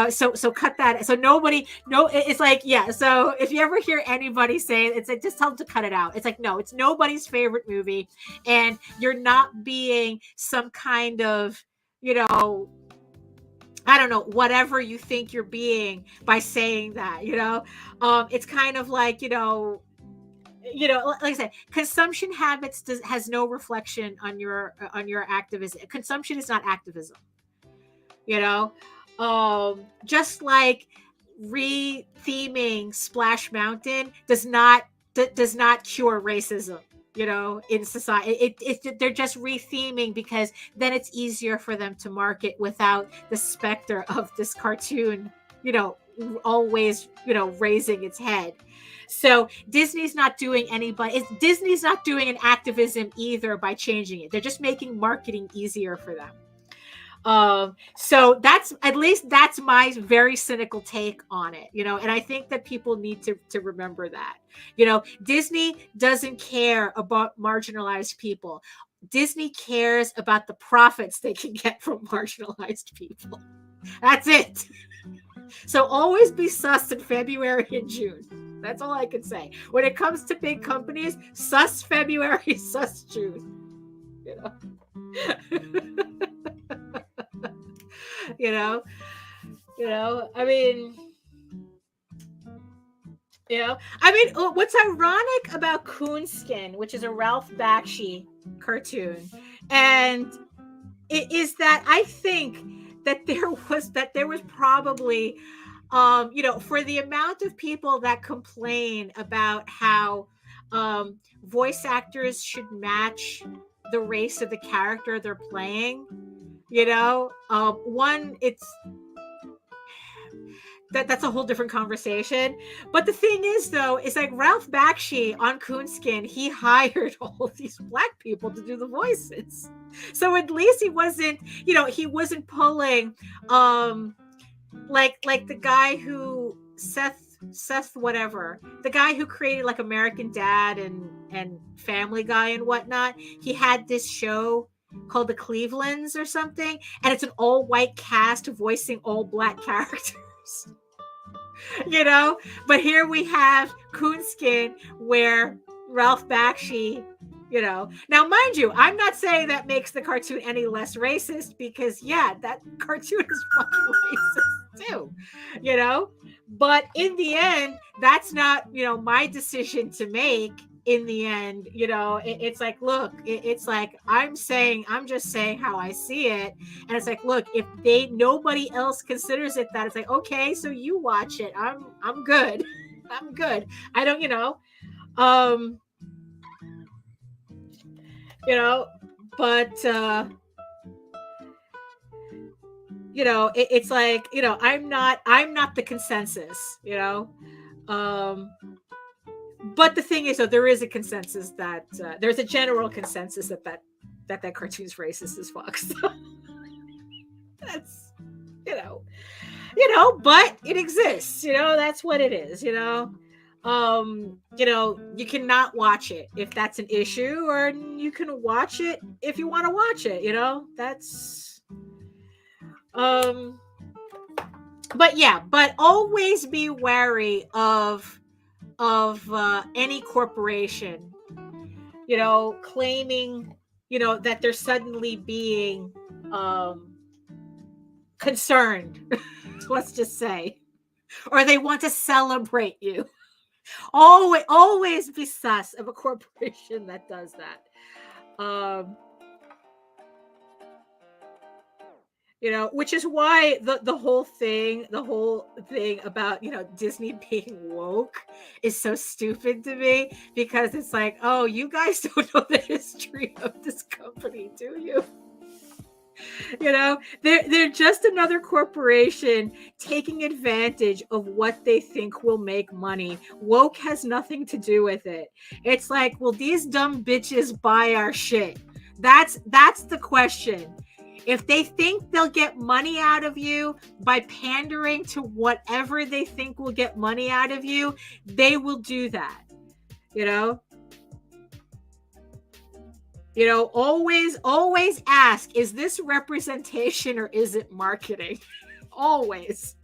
So cut that. So it's like, yeah. So if you ever hear anybody say it, it's like, just tell them to cut it out. It's like, no, it's nobody's favorite movie. And you're not being some kind of, I don't know, whatever you think you're being by saying that, it's kind of like, like I said, consumption habits has no reflection on your activism. Consumption is not activism, just like re-theming Splash Mountain does not cure racism. In society, they're just re-theming because then it's easier for them to market without the specter of this cartoon, always, raising its head. So Disney's not doing Disney's not doing an activism either by changing it. They're just making marketing easier for them. So that's my very cynical take on it, and I think that people need to remember that, Disney doesn't care about marginalized people. Disney cares about the profits they can get from marginalized people. That's it. So always be sus in February and June. That's all I can say. When it comes to big companies, sus February, sus June. You know, you know, I mean, what's ironic about Coonskin, which is a Ralph Bakshi cartoon, and it is that I think that there was probably, for the amount of people that complain about how voice actors should match the race of the character they're playing, one, it's that's a whole different conversation. But the thing is, though, is like Ralph Bakshi on Coonskin, he hired all these Black people to do the voices. So at least he wasn't pulling like the guy who Seth whatever, the guy who created like American Dad and Family Guy and whatnot. He had this show called The Clevelands or something, and it's an all white cast voicing all Black characters. But here we have Coonskin where Ralph Bakshi, now mind you, I'm not saying that makes the cartoon any less racist, because that cartoon is fucking racist too, but in the end, that's not, my decision to make. In the end, it's like, look, it's like, I'm just saying how I see it. And it's like, look, if nobody else considers it that, it's like, okay, so you watch it. I'm good. I'm good. I don't, but, it's like, I'm not the consensus, but the thing is, though, there is a consensus that there's a general consensus that cartoon's racist as fuck. So that's, but it exists, that's what it is, you cannot watch it if that's an issue, or you can watch it if you want to watch it, that's, but always be wary of any corporation, claiming, that they're suddenly being concerned, let's just say, or they want to celebrate you. Always be sus of a corporation that does that. Which is why the whole thing about, Disney being woke is so stupid to me, because it's like, oh, you guys don't know the history of this company, do you? They're just another corporation taking advantage of what they think will make money. Woke has nothing to do with it. It's like, will these dumb bitches buy our shit? That's the question. If they think they'll get money out of you by pandering to whatever they think will get money out of you, they will do that. Always ask, is this representation or is it marketing? Always.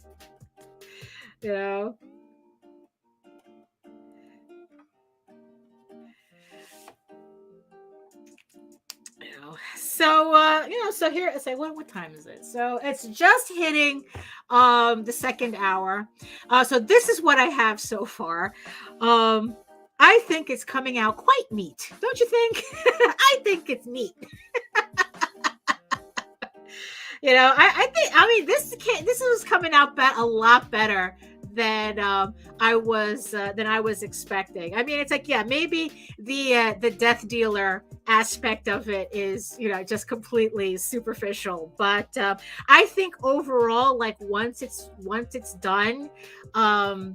So here it's like, what time is it? So it's just hitting the second hour. So this is what I have so far. I think it's coming out quite neat, don't you think? I think it's neat. This was coming out a lot better than I was expecting. I mean, it's like, maybe the death dealer aspect of it is, just completely superficial, but I think overall, like, once it's done, I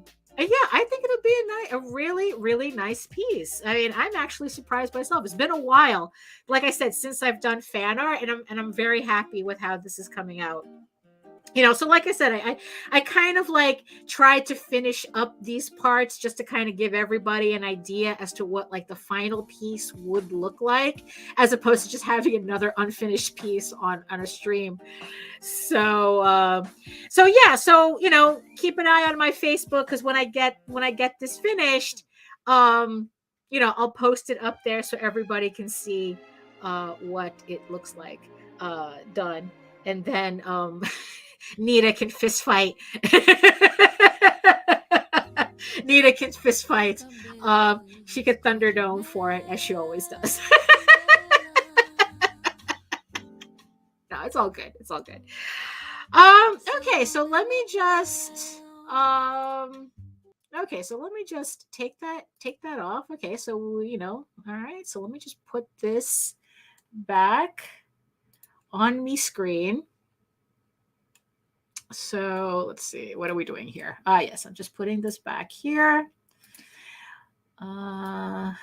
think it'll be a really, really nice piece. I mean, I'm actually surprised myself. It's been a while, like I said, since I've done fan art, and I'm very happy with how this is coming out. So like I said, I kind of like tried to finish up these parts just to kind of give everybody an idea as to what like the final piece would look like, as opposed to just having another unfinished piece on a stream. So yeah, so keep an eye on my Facebook, because when I get this finished, I'll post it up there so everybody can see what it looks like done, and then Nita can fist fight. Nita can fist fight. She could Thunderdome for it, as she always does. No, it's all good. It's all good. Okay, so let me just take that off. Okay, so all right, so let me just put this back on me screen. So let's see, what are we doing here? Yes, I'm just putting this back here. Yeah,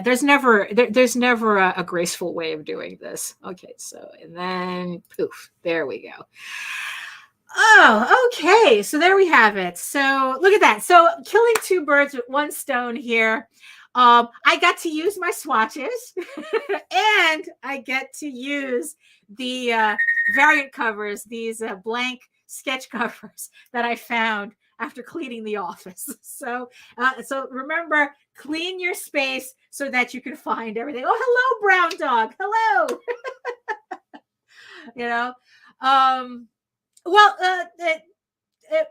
there's never a graceful way of doing this. Okay, so, and then poof, there we go. Oh, okay, so there we have it. So look at that. So killing two birds with one stone here. I got to use my swatches and I get to use the variant covers, these blank sketch covers that I found after cleaning the office. So remember, clean your space so that you can find everything. Oh, hello, brown dog. Hello.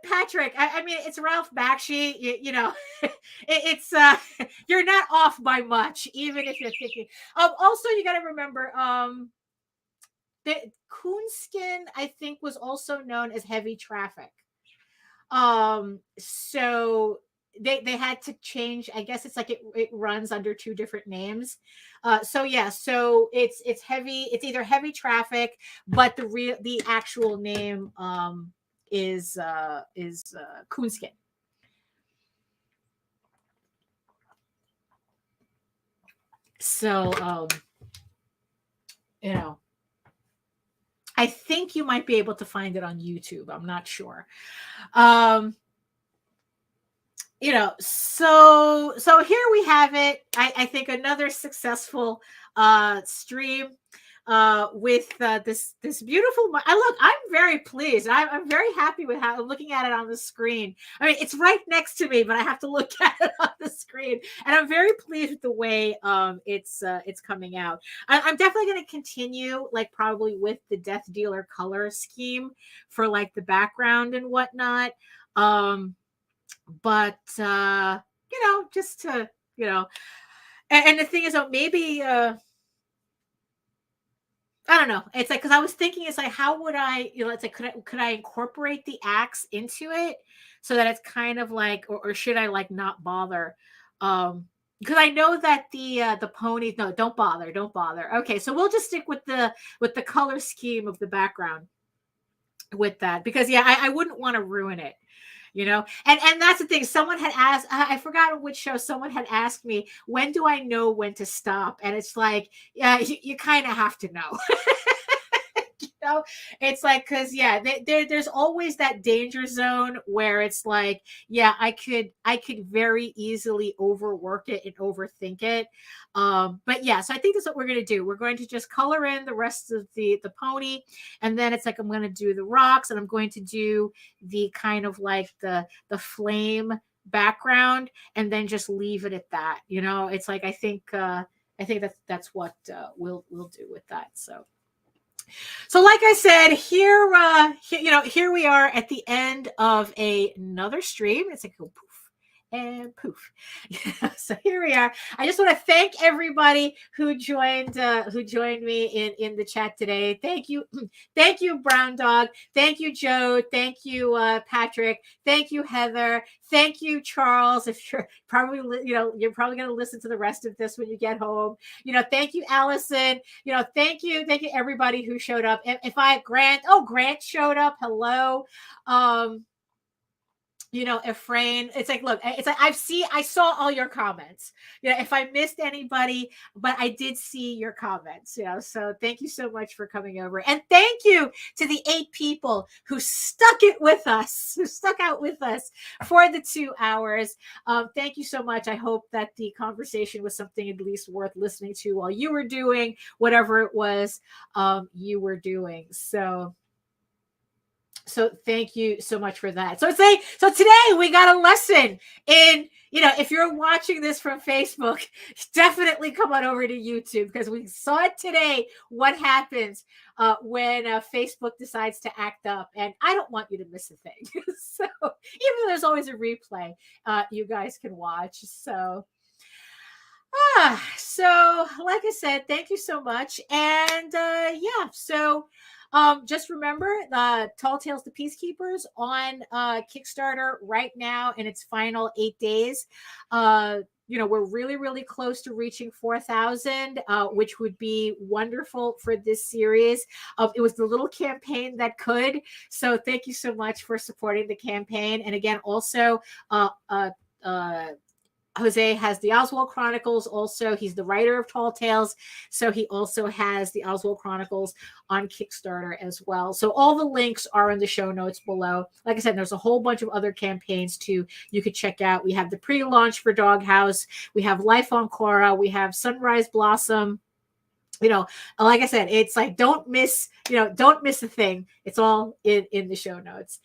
Patrick, I mean, it's Ralph Bakshi. It's you're not off by much, even if you're thinking. Also, you got to remember, the coonskin, I think, was also known as heavy traffic. So they had to change. I guess it's like it runs under two different names. So it's heavy. It's either heavy traffic, but the actual name is coonskin. So I think you might be able to find it on YouTube. I'm not sure. So here we have it. I think another successful stream with this beautiful. I'm very pleased. I'm very happy with how I'm looking at it on the screen. I mean, it's right next to me, but I have to look at it on the screen, and I'm very pleased with the way it's coming out. I'm definitely going to continue, like, probably with the Death Dealer color scheme for like the background and whatnot. But just to and the thing is, maybe I don't know. It's like, because I was thinking, it's like, how would I, it's like, could I incorporate the axe into it so that it's kind of like, or should I like not bother? Because I know that the ponies, no, don't bother. Okay, so we'll just stick with the color scheme of the background with that, because I wouldn't want to ruin it. And that's the thing. Someone had asked, I forgot which show, someone had asked me, when do I know when to stop? And it's like, yeah, you kind of have to know. It's like, because there's always that danger zone where it's like, I could very easily overwork it and overthink it. But so I think that's what we're going to do. We're going to just color in the rest of the pony, and then it's like, I'm going to do the rocks, and I'm going to do the kind of like the flame background, and then just leave it at that. It's like, I think that's what we'll do with that. So like I said, here we are at the end of another stream. It's like, oh, poof and poof. So here we are. I just want to thank everybody who joined me in the chat today. Thank you, Brown Dog. Thank you, Joe. Thank you, Patrick. Thank you, Heather. Thank you, Charles. If you're probably you're probably going to listen to the rest of this when you get home. Thank you, Allison. Thank you everybody who showed up. Grant showed up. Hello. Efrain, it's like, look, it's like I saw all your comments. If I missed anybody, but I did see your comments, so thank you so much for coming over. And thank you to the 8 people who stuck out with us for the 2 hours. Thank you so much. I hope that the conversation was something at least worth listening to while you were doing whatever it was you were doing. So thank you so much for that. So today we got a lesson in, if you're watching this from Facebook, definitely come on over to YouTube, because we saw it today, what happens when Facebook decides to act up. And I don't want you to miss a thing. So even though there's always a replay, you guys can watch. So like I said, thank you so much. And just remember the Tall Tales to Peacekeepers on Kickstarter right now in its final 8 days. We're really, really close to reaching 4,000, which would be wonderful for this series. It was the little campaign that could. So thank you so much for supporting the campaign. And again, also, Jose has the Oswald Chronicles. Also, he's the writer of Tall Tales, so he also has the Oswald Chronicles on Kickstarter as well. So all the links are in the show notes below. Like I said, there's a whole bunch of other campaigns too you could check out. We have the pre-launch for Doghouse. We have Life on Korra. We have Sunrise Blossom. Like I said, it's like don't miss a thing. It's all in the show notes.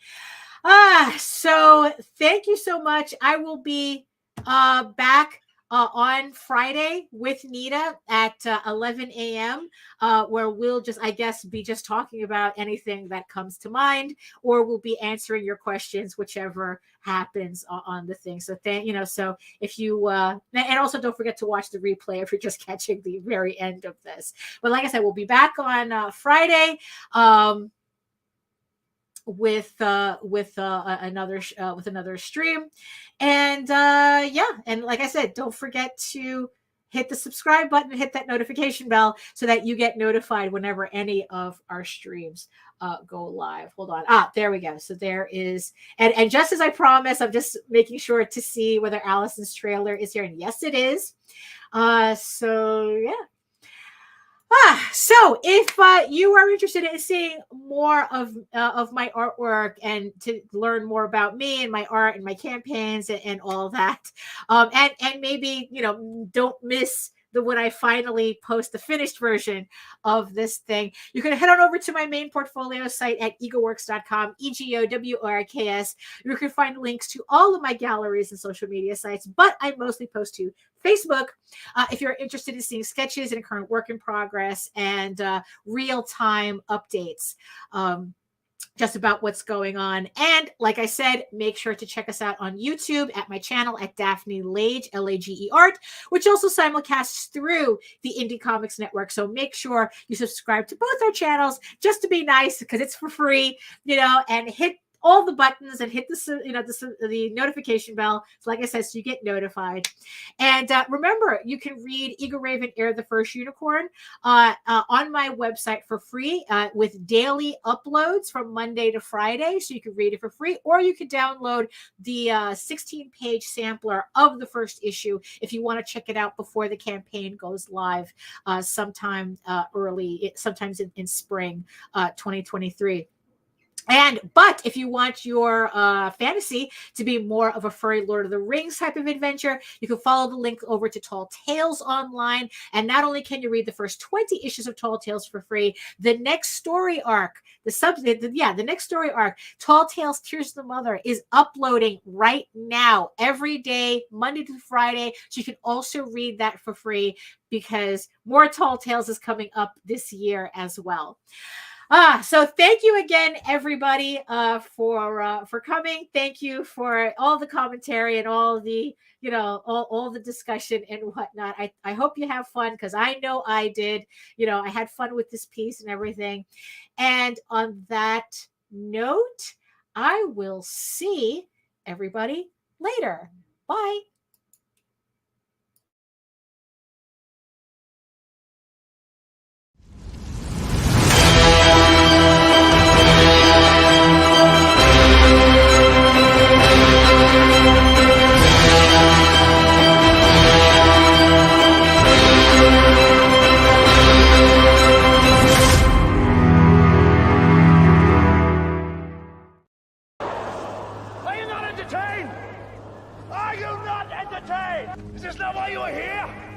So thank you so much. I will be back on Friday with Nita at 11 a.m. Where we'll be talking about anything that comes to mind, or we'll be answering your questions, whichever happens on the thing. So so if you and also don't forget to watch the replay if you're just catching the very end of this. But like I said, we'll be back on Friday. With another stream, and and like I said, don't forget to hit the subscribe button, hit that notification bell, so that you get notified whenever any of our streams go live. Hold on. There we go. So there is, and just as I promised, I'm just making sure to see whether Allison's trailer is here, and yes, it is. So yeah. So if you are interested in seeing more of my artwork and to learn more about me and my art and my campaigns and all that, and maybe, don't miss when I finally post the finished version of this thing, you can head on over to my main portfolio site at egoworks.com, EGOWORKS. You can find links to all of my galleries and social media sites, but I mostly post to Facebook if you're interested in seeing sketches and current work in progress and real-time updates. Just about what's going on. And like I said, make sure to check us out on YouTube at my channel at Daphne Lage, L-A-G-E Art, which also simulcasts through the Indie Comics Network. So make sure you subscribe to both our channels just to be nice, because it's for free, and hit all the buttons and hit the notification bell. So like I said, so you get notified. And remember, you can read EGORAVEN Air the First Unicorn on my website for free with daily uploads from Monday to Friday. So you can read it for free, or you can download the 16-page sampler of the first issue if you want to check it out before the campaign goes live sometime sometimes in spring 2023. But if you want your fantasy to be more of a furry Lord of the Rings type of adventure, you can follow the link over to Tall Tales online. And not only can you read the first 20 issues of Tall Tales for free, the next story arc, the next story arc, Tall Tales Tears of the Mother, is uploading right now, every day, Monday to Friday. So you can also read that for free, because more Tall Tales is coming up this year as well. So thank you again, everybody, for coming. Thank you for all the commentary and all the, all the discussion and whatnot. I hope you have fun, because I know I did. I had fun with this piece and everything. And on that note, I will see everybody later. Bye. entertained? Are you not entertained? Is this not why you are here?